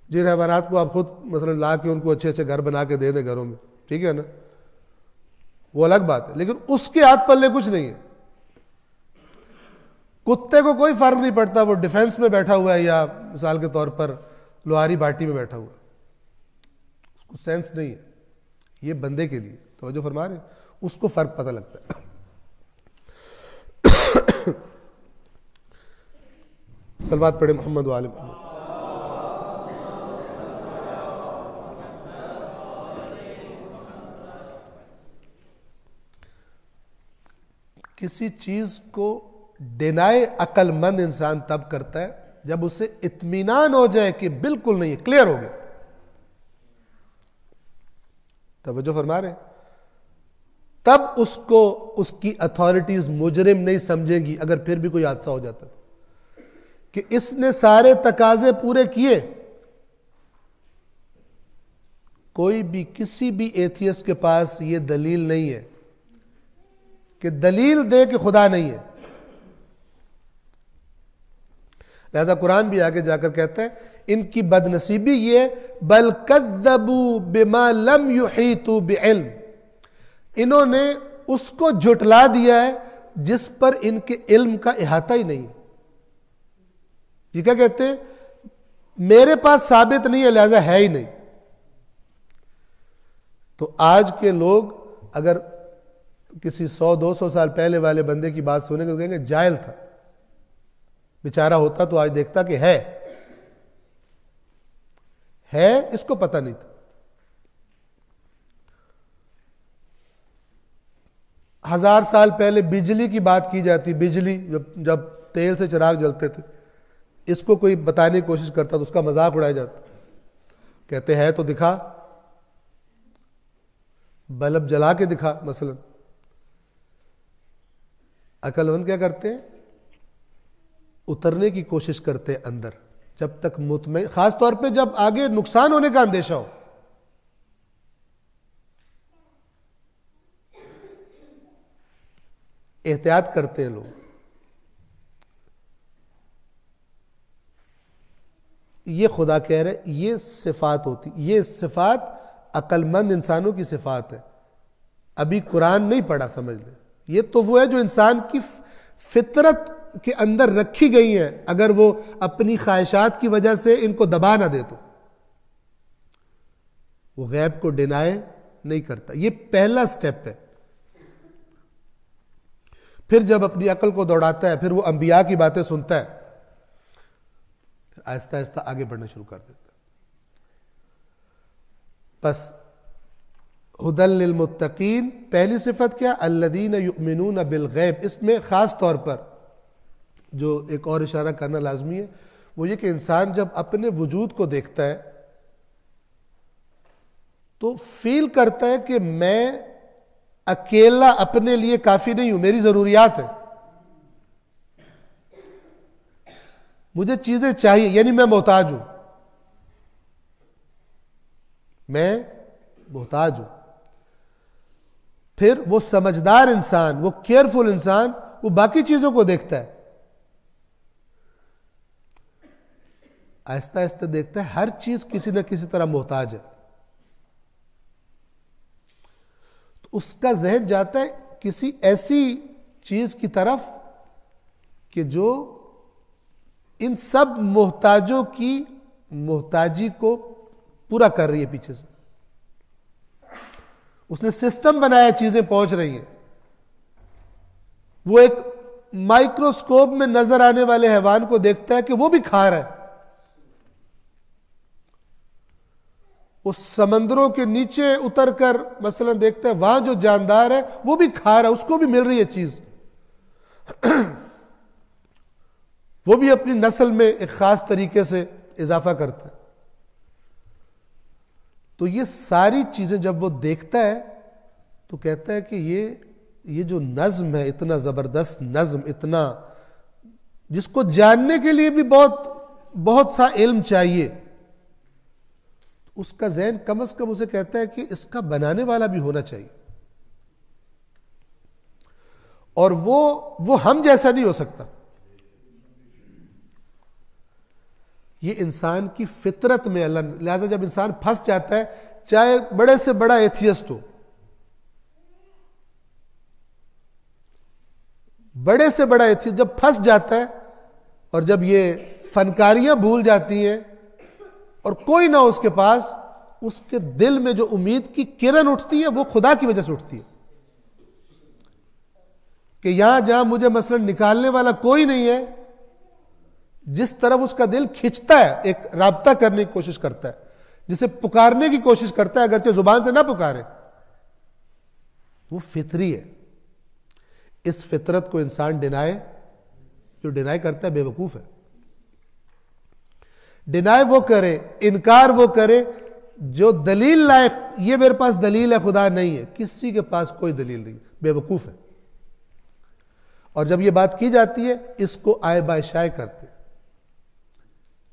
A: जिन हैवानात को आप खुद मसलन ला के उनको अच्छे अच्छे घर बना के दे दें घरों में, ठीक है ना, वो अलग बात है, लेकिन उसके हाथ पल्ले कुछ नहीं है। कुत्ते को कोई फर्क नहीं पड़ता वो डिफेंस में बैठा हुआ है या मिसाल के तौर पर लोहारी बाटी में बैठा हुआ है, उसको सेंस नहीं है। ये बंदे के लिए तो जो फरमा रहे हैं, उसको फर्क पता लगता है। सलवात पढ़े मोहम्मद वाले मोहम्मद। किसी चीज को डिनाई अक्लमंद इंसान तब करता है जब उसे इत्मीनान हो जाए कि बिल्कुल नहीं है, क्लियर हो गया। तवज्जो फरमा रहे, तब उसको उसकी अथॉरिटीज मुजरिम नहीं समझेगी अगर फिर भी कोई हादसा हो जाता कि इसने सारे तकाजे पूरे किए। कोई भी किसी भी एथियस्ट के पास यह दलील नहीं है कि दलील दे कि खुदा नहीं है। लिहाजा कुरान भी आगे जाकर कहता है इनकी बदनसीबी ये, बल कज़्ज़बू बिमा लम युहीतू बिइल्म, इन्होंने उसको झुटला दिया है जिस पर इनके इल्म का इहाता ही नहीं है। ये क्या कहते हैं, मेरे पास साबित नहीं है लिहाजा है ही नहीं। तो आज के लोग अगर किसी 100-200 साल पहले वाले बंदे की बात सुनेंगे तो कहेंगे जाहिल था, बेचारा होता तो आज देखता कि है, इसको पता नहीं था। हजार साल पहले बिजली की बात की जाती, बिजली जब तेल से चिराग जलते थे, इसको कोई बताने की कोशिश करता तो उसका मजाक उड़ाया जाता। कहते हैं तो दिखा, बल्ब जला के दिखा। मसलन अक्लमंद क्या करते हैं, उतरने की कोशिश करते हैं अंदर, जब तक मुतमईन, खास तौर पे जब आगे नुकसान होने का अंदेशा हो। एहतियात करते हैं लोग। ये खुदा कह रहे, ये सिफात होती, ये सिफात अक्लमंद इंसानों की सिफात है। अभी कुरान नहीं पढ़ा समझ लें, ये तो वो है जो इंसान की फितरत के अंदर रखी गई है, अगर वो अपनी ख्वाहिशात की वजह से इनको दबा ना दे तो। वो गैब को डिनाए नहीं करता। ये पहला स्टेप है। फिर जब अपनी अकल को दौड़ाता है, फिर वो अंबिया की बातें सुनता है, फिर आहिस्ता आहिस्ता आगे बढ़ना शुरू कर देता है। बस हुदल लिल मुत्तकीन, पहली सिफत क्या? अल्लदीन युमिनून बिल गैब। इसमें खास तौर पर जो एक और इशारा करना लाजमी है वो ये कि इंसान जब अपने वजूद को देखता है तो फील करता है कि मैं अकेला अपने लिए काफी नहीं हूं, मेरी जरूरियात है, मुझे चीजें चाहिए, यानी मैं मोहताज हूं, मैं मोहताज हूं। फिर वो समझदार इंसान, वो केयरफुल इंसान, वो बाकी चीजों को देखता है, आहिस्ता आहिस्ता देखता है हर चीज किसी न किसी तरह मोहताज है। तो उसका जहन जाता है किसी ऐसी चीज की तरफ कि जो इन सब मोहताजों की मोहताजी को पूरा कर रही है पीछे से। उसने सिस्टम बनाया, चीजें पहुंच रही हैं। वो एक माइक्रोस्कोप में नजर आने वाले हैवान को देखता है कि वो भी खा रहा है। उस समंदरों के नीचे उतरकर मसलन देखता है वहां जो जानदार है वो भी खा रहा है, उसको भी मिल रही है चीज। वो भी अपनी नस्ल में एक खास तरीके से इजाफा करता है। तो ये सारी चीजें जब वो देखता है तो कहता है कि ये जो नज्म है, इतना जबरदस्त नज्म, इतना जिसको जानने के लिए भी बहुत बहुत सा इल्म चाहिए, उसका ज़हन कम से कम उसे कहता है कि इसका बनाने वाला भी होना चाहिए। और वो हम जैसा नहीं हो सकता। ये इंसान की फितरत में अल्लाह, लिहाजा जब इंसान फंस जाता है, चाहे बड़े से बड़ा एथियस्ट हो, बड़े से बड़ा एथियस्ट जब फंस जाता है और जब ये फनकारियां भूल जाती हैं और कोई ना उसके पास, उसके दिल में जो उम्मीद की किरण उठती है वो खुदा की वजह से उठती है कि यहां जहां मुझे मसलन निकालने वाला कोई नहीं है, जिस तरफ उसका दिल खिंचता है, एक राब्ता करने की कोशिश करता है, जिसे पुकारने की कोशिश करता है, अगरचे जुबान से ना पुकारे, वो फितरी है। इस फितरत को इंसान जो डिनाई करता है बेवकूफ है। डिनाई वो करे, इनकार वो करे जो दलील लायक, ये मेरे पास दलील है, खुदा नहीं है, किसी के पास कोई दलील नहीं, बेवकूफ है। और जब ये बात की जाती है, इसको आय बाय शाय करते,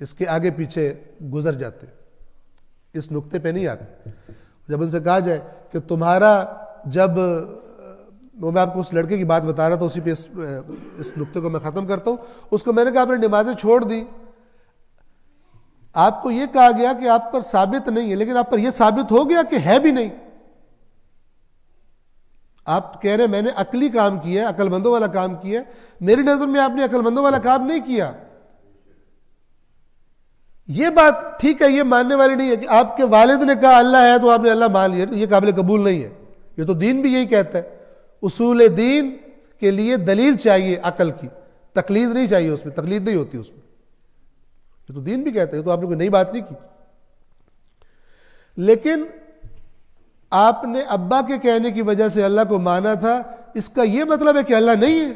A: इसके आगे पीछे गुजर जाते, इस नुक्ते पे नहीं आते। जब उनसे कहा जाए कि तुम्हारा जब, वो मैं आपको उस लड़के की बात बता रहा था, उसी पे इस नुक्ते को मैं खत्म करता हूं। उसको मैंने कहा आपने नमाजें छोड़ दी, आपको यह कहा गया कि आप पर साबित नहीं है, लेकिन आप पर यह साबित हो गया कि है भी नहीं। आप कह रहे मैंने अकली काम किया, अकलमंदों वाला काम किया, मेरी नजर में आपने अकलमंदों वाला काम नहीं किया। यह बात ठीक है, यह मानने वाली नहीं है कि आपके वालिद ने कहा अल्लाह है तो आपने अल्लाह मान लिया, यह काबिल कबूल नहीं है। यह तो दीन भी यही कहता है, उसूल दीन के लिए दलील चाहिए अकल की, तकलीद नहीं चाहिए, उसमें तकलीद नहीं होती उसमें। ये तो दीन भी कहते हैं, तो आपने कोई नई बात नहीं की। लेकिन आपने अब्बा के कहने की वजह से अल्लाह को माना था, इसका यह मतलब है कि अल्लाह नहीं है।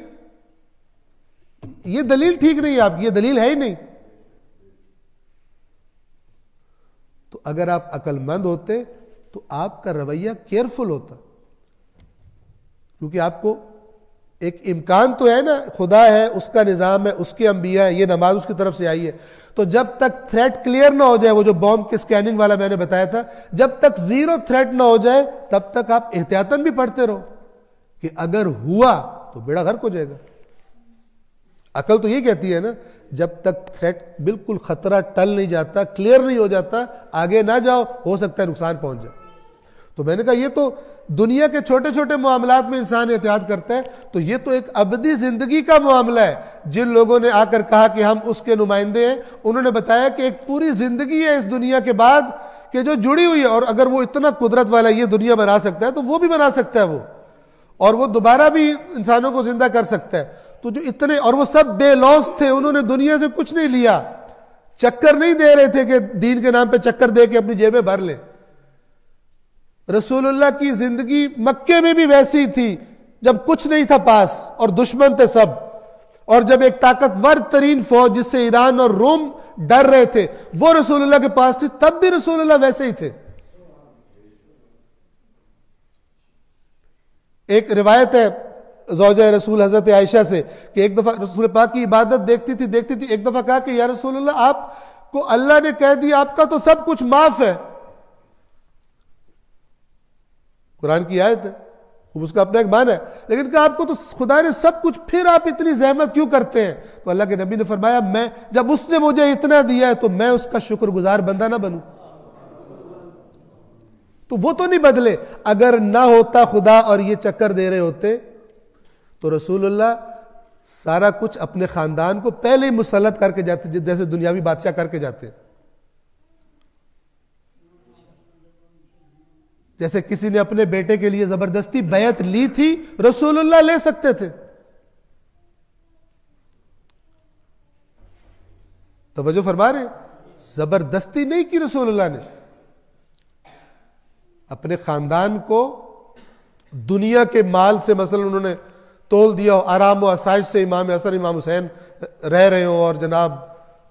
A: यह दलील ठीक नहीं है आपकी, यह दलील है ही नहीं। तो अगर आप अक्लमंद होते तो आपका रवैया केयरफुल होता, क्योंकि आपको एक इम्कान तो है ना, खुदा है, उसका निज़ाम है, उसके अंबिया है, ये नमाज उसकी तरफ से आई है। तो जब तक थ्रेट क्लियर ना हो जाए, वो जो बॉम्ब के स्कैनिंग वाला मैंने बताया था, जब तक जीरो थ्रेट ना हो जाए तब तक आप एहतियातन भी पढ़ते रहो कि अगर हुआ तो बेड़ा गर्क हो जाएगा। अकल तो यही कहती है ना, जब तक थ्रेट बिल्कुल खतरा टल नहीं जाता, क्लियर नहीं हो जाता, आगे ना जाओ, हो सकता है नुकसान पहुंच जाए। तो मैंने कहा ये तो दुनिया के छोटे छोटे मामलात में इंसान एहतियात करता है, तो ये तो एक अबदी जिंदगी का मामला है। जिन लोगों ने आकर कहा कि हम उसके नुमाइंदे हैं, उन्होंने बताया कि एक पूरी जिंदगी है इस दुनिया के बाद कि जो जुड़ी हुई है, और अगर वो इतना कुदरत वाला ये दुनिया बना सकता है तो वो भी बना सकता है वो, और वो दोबारा भी इंसानों को जिंदा कर सकता है। तो जो इतने, और वो सब बेलौस थे, उन्होंने दुनिया से कुछ नहीं लिया, चक्कर नहीं दे रहे थे कि दीन के नाम पे चक्कर दे के अपनी जेबें भर ले। रसूलुल्लाह की जिंदगी मक्के में भी वैसी थी जब कुछ नहीं था पास और दुश्मन थे सब, और जब एक ताकतवर तरीन फौज जिससे ईरान और रोम डर रहे थे वो रसूलुल्लाह के पास थी, तब भी रसूलुल्लाह वैसे ही थे। एक रिवायत है ज़ौजा रसूल हजरत आयशा से कि एक दफा रसूल पाक की इबादत देखती थी, एक दफा कहा कि या रसूलुल्लाह, आपको अल्लाह ने कह दिया आपका तो सब कुछ माफ है, कुरान की आयत है, उसका अपना एक मान है, लेकिन कहा आपको तो खुदा ने सब कुछ, फिर आप इतनी जहमत क्यों करते हैं? तो अल्लाह के नबी ने फरमाया, मैं जब उसने मुझे इतना दिया है तो मैं उसका शुक्रगुजार बंदा ना बनूं? तो वो तो नहीं बदले। अगर ना होता खुदा और ये चक्कर दे रहे होते तो रसूलुल्लाह सारा कुछ अपने खानदान को पहले ही मुसल्लत करके जाते, जैसे दुनियावी बादशाह करके जाते। जैसे किसी ने अपने बेटे के लिए जबरदस्ती बैत ली थी, रसूलुल्लाह ले सकते थे। तवज्जो फरमा रहे, जबरदस्ती नहीं की रसूलुल्लाह ने, अपने खानदान को दुनिया के माल से मसलन उन्होंने तोल दिया हो, आराम व आसाइश से इमाम हसन इमाम हुसैन रह रहे हो और जनाब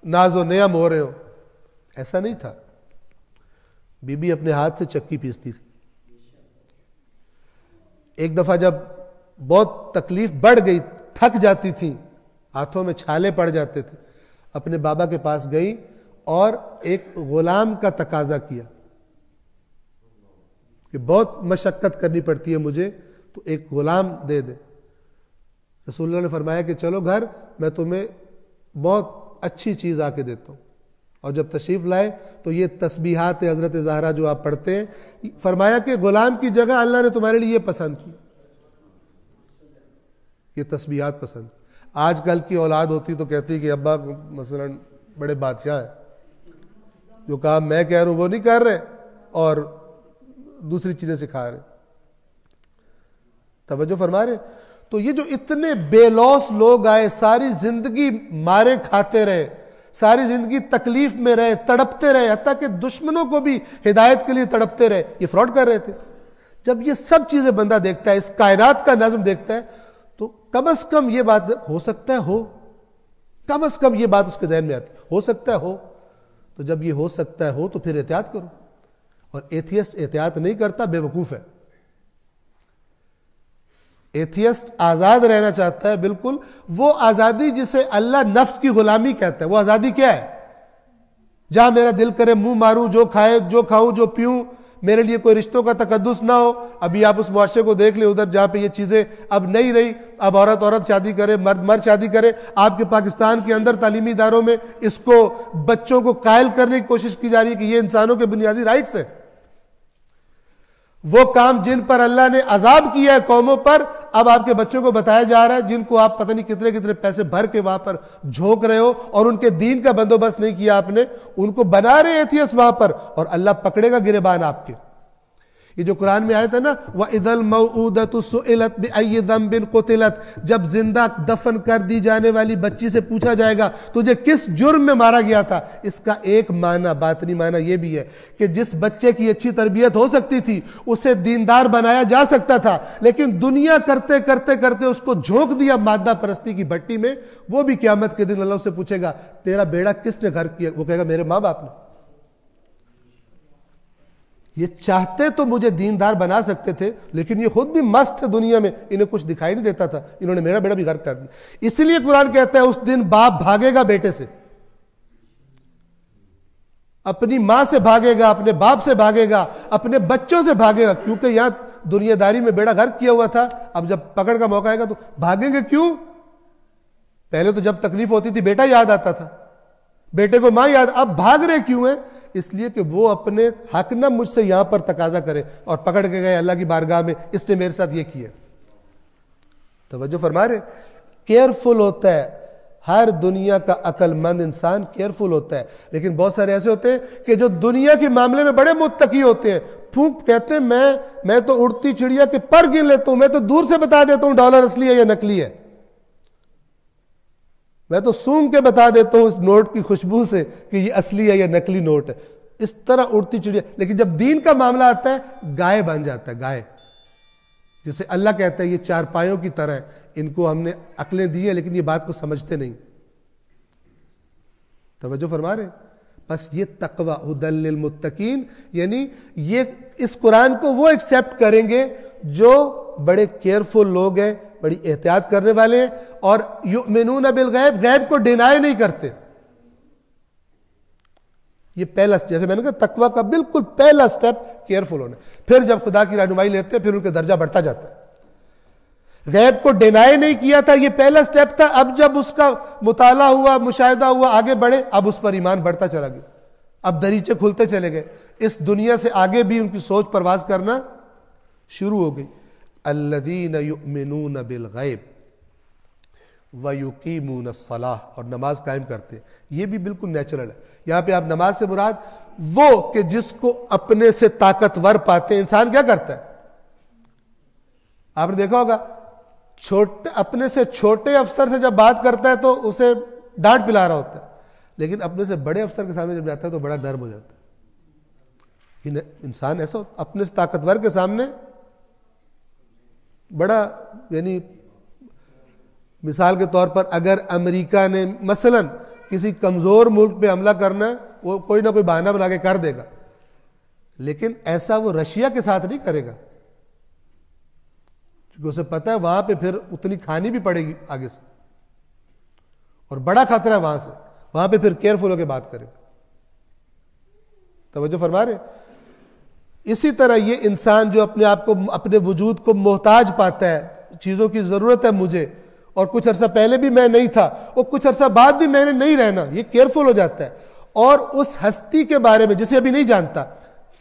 A: नाजो नियम हो रहे हो, ऐसा नहीं था। बीबी अपने हाथ से चक्की पीसती थी। एक दफा जब बहुत तकलीफ बढ़ गई, थक जाती थी, हाथों में छाले पड़ जाते थे, अपने बाबा के पास गई और एक गुलाम का तकाजा किया कि बहुत मशक्कत करनी पड़ती है मुझे, तो एक गुलाम दे दे। रसूलुल्लाह ने फरमाया कि चलो घर, मैं तुम्हें बहुत अच्छी चीज आके देता हूं। और जब तशरीफ लाए तो ये तस्बीहात हजरत ज़हरा जो आप पढ़ते हैं, फरमाया कि गुलाम की जगह अल्लाह ने तुम्हारे लिए ये पसंद की, ये तस्बीहात पसंद। आजकल की औलाद होती तो कहती है कि अब्बा मसलन बड़े बादशाह है, जो काम मैं कह रहा हूं वो नहीं कर रहे और दूसरी चीजें सिखा रहे। तवज्जो फरमा रहे। तो ये जो इतने बेलौस लोग आए, सारी जिंदगी मारे खाते रहे, सारी जिंदगी तकलीफ में रहे, तड़पते रहे, हत्ता कि दुश्मनों को भी हिदायत के लिए तड़पते रहे, ये फ्रॉड कर रहे थे। जब ये सब चीजें बंदा देखता है, इस कायनात का नज़्म देखता है, तो कम से कम ये बात हो सकता है, हो कम से कम ये बात उसके जहन में आती, हो सकता है हो। तो जब ये हो सकता है हो तो फिर एहतियात करो। और एथियस्ट एहतियात नहीं करता, बेवकूफ है। एथियस्ट आजाद रहना चाहता है, बिल्कुल वो आजादी जिसे अल्लाह नफ्स की गुलामी कहता है। वो आजादी क्या है? जहां मेरा दिल करे मुंह मारूं, जो खाए जो खाऊं जो पीऊं, मेरे लिए कोई रिश्तों का तकद्दुस ना हो। अभी आप उस मुआशरे को देख ले उधर जहां पे ये चीजें अब नहीं रही, अब औरत औरत शादी करे, मर्द मर्द शादी करे। आपके पाकिस्तान के अंदर तालीमी इदारों में इसको बच्चों को कायल करने की कोशिश की जा रही है कि ये इंसानों के बुनियादी राइट्स है। वो काम जिन पर अल्लाह ने अजाब किया है कौमों पर, अब आपके बच्चों को बताया जा रहा है, जिनको आप पता नहीं कितने कितने पैसे भर के वहां पर झोंक रहे हो और उनके दीन का बंदोबस्त नहीं किया आपने, उनको बना रहे एथियस्ट वहां पर, और अल्लाह पकड़ेगा गिरेबान आपके। ये जो कुरान में आया था ना, व इदल मऊदतु सुइलत बिअय्यि ज़ंबिन कुतिलत, जब जिंदा दफन कर दी जाने वाली बच्ची से पूछा जाएगा तुझे किस जुर्म में मारा गया था, इसका एक माना, बातनी माना यह भी है कि जिस बच्चे की अच्छी तरबियत हो सकती थी, उसे दीनदार बनाया जा सकता था, लेकिन दुनिया करते करते करते उसको झोंक दिया मादा परस्ती की भट्टी में। वो भी क़यामत के दिन अल्लाह से पूछेगा तेरा बेड़ा किसने घर किया? वो कहेगा मेरे माँ बाप ने। ये चाहते तो मुझे दीनदार बना सकते थे, लेकिन ये खुद भी मस्त थे दुनिया में, इन्हें कुछ दिखाई नहीं देता था, इन्होंने मेरा बेड़ा भी गर्क कर दिया। इसलिए कुरान कहता है उस दिन बाप भागेगा बेटे से, अपनी मां से भागेगा, अपने बाप से भागेगा, अपने बच्चों से भागेगा, क्योंकि यहां दुनियादारी में बेड़ा गर्क किया हुआ था। अब जब पकड़ का मौका आएगा तो भागेंगे क्यों? पहले तो जब तकलीफ होती थी बेटा याद आता था, बेटे को मां याद, अब भाग रहे क्यों है? इसलिए कि वो अपने हक ना मुझसे यहां पर तकाजा करे और पकड़ के गए अल्लाह की बारगाह में, इसने मेरे साथ ये किया। तवज्जो फरमा रहे, केयरफुल होता है, हर दुनिया का अक्लमंद इंसान केयरफुल होता है, लेकिन बहुत सारे ऐसे होते हैं कि जो दुनिया के मामले में बड़े मुत्तकी होते हैं, फूंक कहते हैं मैं तो उड़ती चिड़िया के पर गिन लेता हूं, मैं तो दूर से बता देता हूं डॉलर असली है या नकली है, मैं तो सूंघ के बता देता हूं इस नोट की खुशबू से कि ये असली है या नकली नोट है। इस तरह उड़ती चिड़िया। लेकिन जब दीन का मामला आता है, गाय बन जाता है, गाय। जिसे अल्लाह कहता है ये चारपायों की तरह है, इनको हमने अक्लें दी है लेकिन ये बात को समझते नहीं। तवज्जो फरमा रहे? बस ये तकवा हुदल लिल मुत्तकीन, यानी ये इस कुरान को वो एक्सेप्ट करेंगे जो बड़े केयरफुल लोग हैं, बड़ी एहतियात करने वाले हैं, और युमिनून बिल गैब, गैब को डिनाई नहीं करते। ये पहला, जैसे मैंने कहा तकवा का बिल्कुल पहला स्टेप केयरफुल होना। फिर जब खुदा की रहनुमाई लेते हैं फिर उनका दर्जा बढ़ता जाता है। गैब को डिनाई नहीं किया था, ये पहला स्टेप था। अब जब उसका मुताला हुआ, मुशाहिदा हुआ, आगे बढ़े, अब उस पर ईमान बढ़ता चला गया, अब दरीचे खुलते चले गए, इस दुनिया से आगे भी उनकी सोच परवाज करना शुरू हो गई। अल्लज़ीन युमिनून बिल गैब व युकीमून सलाह, और नमाज कायम करते हैं। ये भी बिल्कुल नेचुरल है। यहां पे आप नमाज से मुराद वो कि जिसको अपने से ताकतवर पाते हैं। इंसान क्या करता है, आपने देखा होगा, छोटे अपने से छोटे अफसर से जब बात करता है तो उसे डांट पिला रहा होता है, लेकिन अपने से बड़े अफसर के सामने जब जाता है तो बड़ा नर्म हो जाता है। इंसान ऐसा अपने से ताकतवर के सामने बड़ा, यानी मिसाल के तौर पर अगर अमेरिका ने मसलन किसी कमजोर मुल्क पे हमला करना है, वो कोई ना कोई बहाना बना के कर देगा, लेकिन ऐसा वो रशिया के साथ नहीं करेगा, क्योंकि उसे पता है वहां पे फिर उतनी खानी भी पड़ेगी आगे से, और बड़ा खतरा है वहां पे फिर केयरफुल होकर बात करेगा। तवज्जो फरमा रहे? इसी तरह ये इंसान जो अपने आप को, अपने वजूद को मोहताज पाता है, चीजों की जरूरत है मुझे, और कुछ अरसा पहले भी मैं नहीं था और कुछ अरसा बाद भी मैंने नहीं रहना, ये केयरफुल हो जाता है, और उस हस्ती के बारे में जिसे अभी नहीं जानता,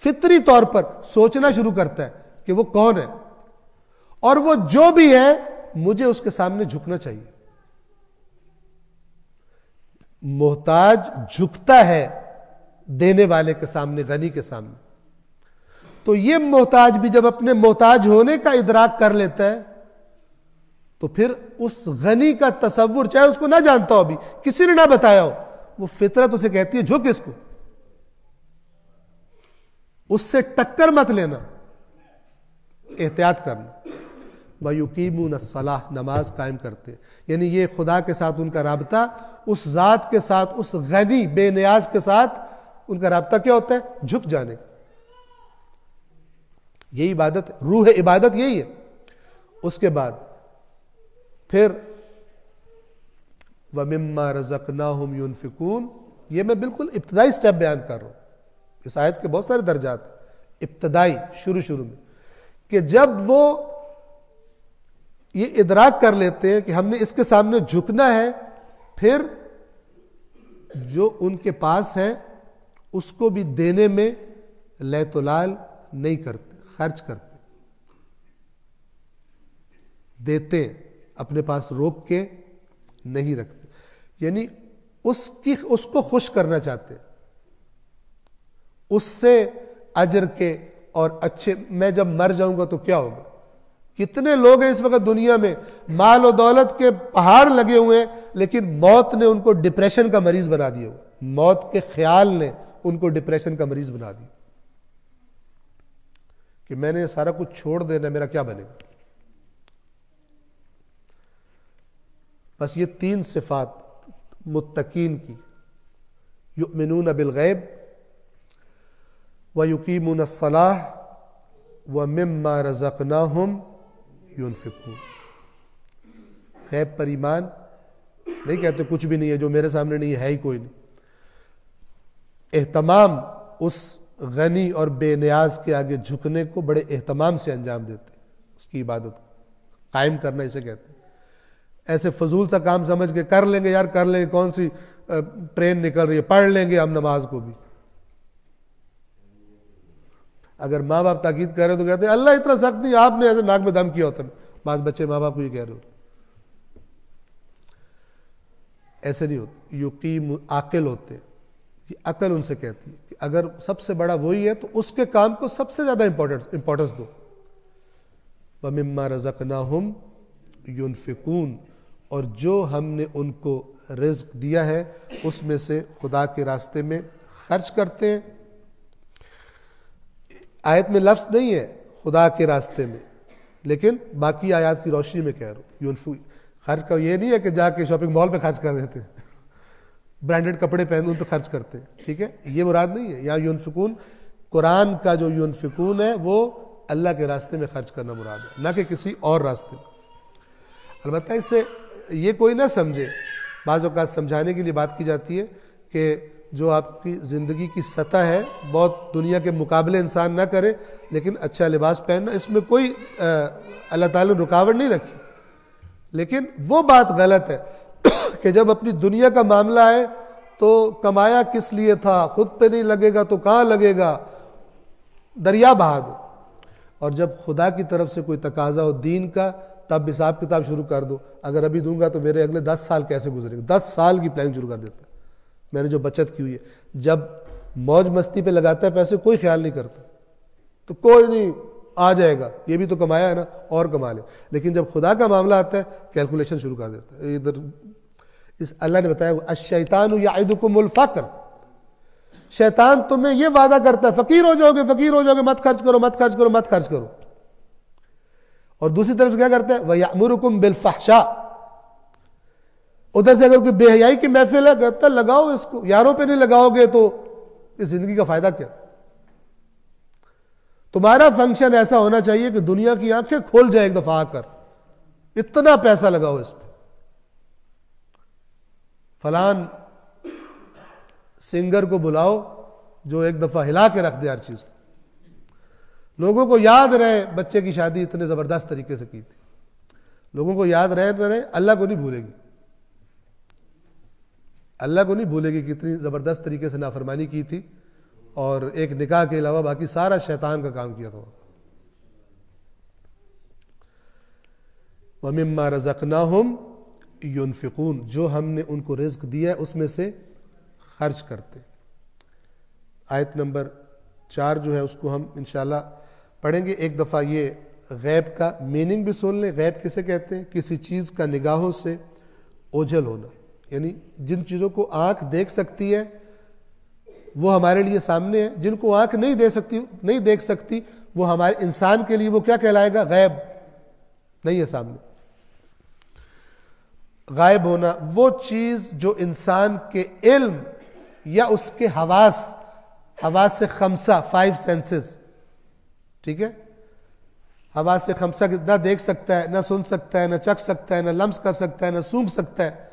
A: फितरी तौर पर सोचना शुरू करता है कि वो कौन है, और वो जो भी है मुझे उसके सामने झुकना चाहिए। मोहताज झुकता है देने वाले के सामने, गनी के सामने। तो ये मोहताज भी जब अपने मोहताज होने का इदराक कर लेता है तो फिर उस गनी का तसव्वुर, चाहे उसको ना जानता हो, अभी किसी ने ना बताया हो, वो फितरत उसे कहती है झुक इसको, उससे टक्कर मत लेना, एहतियात करना। वयुकीमून सलाह, नमाज कायम करते हैं, यानी ये खुदा के साथ उनका राबता, उस जात के साथ, उस गनी बेनियाज के साथ उनका राबता क्या होता है? झुक जाने का। यही इबादत, रूह इबादत यही है। उसके बाद फिर वमिम्मा रज़क़नाहुम युनफिकून, ये मैं बिल्कुल इब्तदाई स्टेप बयान कर रहा हूं। इस आयत के बहुत सारे दर्जात इब्तदाई, शुरू में, कि जब वो ये इदराक कर लेते हैं कि हमने इसके सामने झुकना है, फिर जो उनके पास है उसको भी देने में लैतुलाल नहीं करते, खर्च करते, देते, अपने पास रोक के नहीं रखते, यानी उसको खुश करना चाहते, उससे अजर के और अच्छे, मैं जब मर जाऊंगा तो क्या होगा। कितने लोग हैं इस वक्त दुनिया में, माल और दौलत के पहाड़ लगे हुए हैं, लेकिन मौत ने उनको डिप्रेशन का मरीज बना दिया हुआ, मौत के ख्याल ने उनको डिप्रेशन का मरीज बना दिया कि मैंने सारा कुछ छोड़ देना, मेरा क्या बनेगा। बस ये तीन सिफात मुत्तकीन की, युमिनून बिल गैब व युकीमून सलाह व मिम्मा रज़क़नाहुम युनफिकून। गैब पर ईमान नहीं कहते कुछ भी नहीं है, जो मेरे सामने नहीं है ही कोई नहीं। एहतमाम उस गनी और बेनियाज के आगे झुकने को बड़े एहतमाम से अंजाम देते हैं, उसकी इबादत कायम करना इसे कहते हैं। ऐसे फजूल सा काम समझ के कर लेंगे यार, कर लेंगे, कौन सी ट्रेन निकल रही है, पढ़ लेंगे हम नमाज को भी। अगर माँ बाप ताकीद कर रहे तो कहते हैं अल्लाह इतना सख्त नहीं, आपने ऐसे नाक में दम किया होता है। बाज बच्चे माँ बाप को ये कह रहे होते। ऐसे नहीं होते, युकीम आकिल होते हैं। कि अकल उनसे कहती है कि अगर सबसे बड़ा वही है तो उसके काम को सबसे ज्यादा इंपॉर्टेंस दो। वमिम्मा रज़क़नाहुम युनफिकून, और जो हमने उनको रिज़्क दिया है उसमें से खुदा के रास्ते में खर्च करते हैं। आयत में लफ्ज़ नहीं है खुदा के रास्ते में, लेकिन बाकी आयत की रोशनी में कह रहा हूँ। युनफिक खर्च का ये नहीं है कि जाके शॉपिंग मॉल पे खर्च कर देते हैं, ब्रांडेड कपड़े पहन उन पे खर्च करते हैं, ठीक है, ये मुराद नहीं है। यहाँ युनफिकून, कुरान का जो युनफिकून है वो अल्लाह के रास्ते में खर्च करना मुराद है, ना कि किसी और रास्ते में। अलबत्ता इससे ये कोई ना समझे, बाज़ औक़ात समझाने के लिए बात की जाती है कि जो आपकी ज़िंदगी की सतह है बहुत दुनिया के मुकाबले इंसान ना करे, लेकिन अच्छा लिबास पहनना, इसमें कोई अल्लाह ताला ने रुकावट नहीं रखी। लेकिन वो बात गलत है कि जब अपनी दुनिया का मामला है तो कमाया किस लिए था, खुद पे नहीं लगेगा तो कहाँ लगेगा, दरिया बहा दो। और जब खुदा की तरफ से कोई तकाजा हो दीन का, तब हिसाब किताब शुरू कर दो। अगर अभी दूंगा तो मेरे अगले 10 साल कैसे गुजरेंगे, 10 साल की प्लानिंग शुरू कर देता है। मैंने जो बचत की हुई है, जब मौज मस्ती पे लगाता है पैसे, कोई ख्याल नहीं करता, तो कोई नहीं आ जाएगा, ये भी तो कमाया है ना, और कमा ले। लेकिन जब खुदा का मामला आता है कैलकुलेशन शुरू कर देता है। इधर इस अल्लाह ने बताया अश-शैतानु याइदुकुमुल फ़क्र, शैतान तुम्हें ये वादा करता है फकीर हो जाओगे, फकीर हो जाओगे, मत खर्च करो, मत खर्च करो, मत खर्च करो। और दूसरी तरफ से क्या करता है, वयअमुरुकुम बिल फ़हशा, उधर से अगर कोई बेहयाई की महफिल है, कहता है लगाओ इसको, यारों पे नहीं लगाओगे तो इस जिंदगी का फायदा क्या। तुम्हारा फंक्शन ऐसा होना चाहिए कि दुनिया की आंखें खोल जाए एक दफा आकर, इतना पैसा लगाओ इस पर। फलान सिंगर को बुलाओ जो एक दफा हिला के रख दे हर चीज को, लोगों को याद रहे बच्चे की शादी इतने जबरदस्त तरीके से की थी, लोगों को याद रहे न रहे, अल्लाह को नहीं भूलेगी, अल्लाह को नहीं भूलेगी कि इतनी जबरदस्त तरीके से नाफरमानी की थी और एक निकाह के अलावा बाकी सारा शैतान का काम किया था। वमिम्मा रज़क़नाहुम युनफिकून, जो हमने उनको रिज़्क दिया है उसमें से खर्च करते। आयत नंबर 4 जो है उसको हम इंशाल्लाह पढ़ेंगे एक दफ़ा। ये गैब का मीनिंग भी सुन लें। गैब किसे कहते हैं, किसी चीज़ का निगाहों से ओझल होना, यानी जिन चीज़ों को आँख देख सकती है वो हमारे लिए सामने है, जिनको आँख नहीं देख सकती वो हमारे इंसान के लिए वो क्या कहलाएगा, गैब नहीं है सामने। गायब होना वो चीज़ जो इंसान के इल्म या उसके हवास से खमसा, 5 सेंसेस, ठीक है, हवास से खमसा ना देख सकता है, ना सुन सकता है, ना चख सकता है, ना लम्स कर सकता है, ना सूंघ सकता है।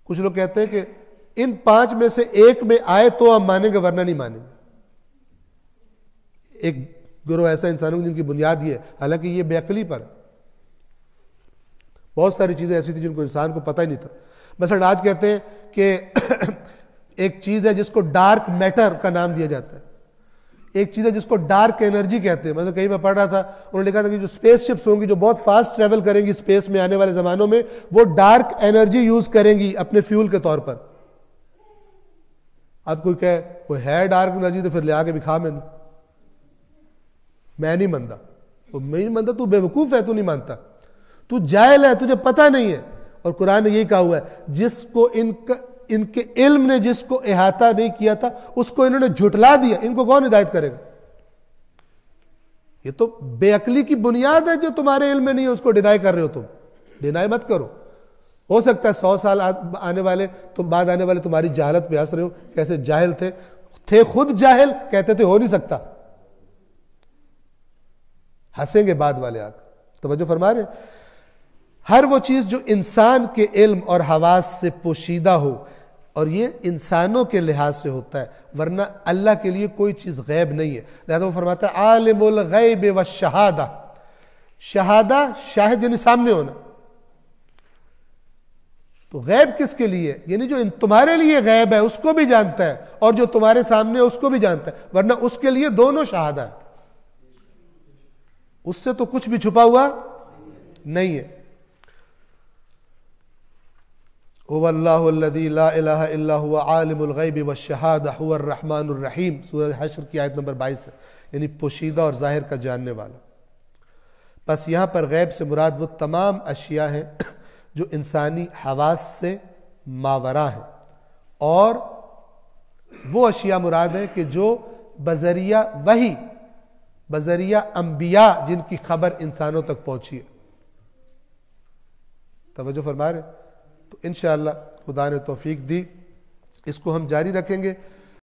A: कुछ लोग कहते हैं कि इन 5 में से एक में आए तो हम मानेंगे वरना नहीं मानेंगे। एक गुरु ऐसा इंसानों की जिनकी बुनियाद ये है, हालांकि ये बेअक्ली पर, बहुत सारी चीजें ऐसी थी जिनको इंसान को पता ही नहीं था। मसलन आज कहते हैं कि एक चीज है जिसको डार्क मैटर का नाम दिया जाता है, एक चीज है जिसको डार्क एनर्जी कहते हैं। मतलब कहीं मैं पढ़ रहा था, उन्होंने लिखा था कि जो स्पेसशिप्स होंगी जो बहुत फास्ट ट्रेवल करेंगी स्पेस में आने वाले जमानों में, वो डार्क एनर्जी यूज करेंगी अपने फ्यूल के तौर पर। अब कोई कहे वो है डार्क एनर्जी तो फिर ले आके भी खा, मैं नहीं मानता, वो मैं नहीं मानता, तू बेवकूफ है, तू नहीं मानता, तू जाहिल है, तुझे पता नहीं है। और कुरान ने यही कहा हुआ है, जिसको इनके इल्म ने जिसको इहाता नहीं किया था उसको इन्होंने झुटला दिया, इनको कौन हिदायत करेगा। ये तो बेअक्ली की बुनियाद है, जो तुम्हारे इल्म में नहीं है उसको डिनाई कर रहे हो तुम। डिनाई मत करो। हो सकता है 100 साल आने वाले तुम बाद आने वाले तुम्हारी जहालत पे हंस रहे हो, कैसे जाहिल थे खुद जाहिल, कहते थे हो नहीं सकता, हंसेंगे बाद वाले आकर। तवज्जो फरमा रहे, हर वो चीज जो इंसान के इल्म और हवास से पोशीदा हो, और ये इंसानों के लिहाज से होता है, वरना अल्लाह के लिए कोई चीज गैब नहीं है। लिहाजा वो फरमाता है आलिमुल गैब व शहादा, शहादा शाहिद यानी सामने होना, तो गैब किसके लिए, यानी जो तुम्हारे लिए गैब है उसको भी जानता है और जो तुम्हारे सामने है उसको भी जानता है, वरना उसके लिए दोनों शहादा है, उससे तो कुछ भी छुपा हुआ नहीं है। हुवल्लाहु अल्लज़ी ला इलाहा इल्ला हुवा आलिमुल गैबि वश्शहादा हुवर रहमानुर रहीम, सूरह हश्र की आयत नंबर 22 है, यानी पोशीदा और जाहिर का जानने वाला। बस यहाँ पर गैब से मुराद वो तमाम अशिया हैं जो इंसानी हवास से मावरा है, और वो अशिया मुराद है कि जो बजरिया वही, बजरिया अंबिया जिनकी खबर इंसानों तक पहुंची है। तवज्जो फरमा रहे। तो इंशाअल्लाह खुदा ने तौफीक दी, इसको हम जारी रखेंगे।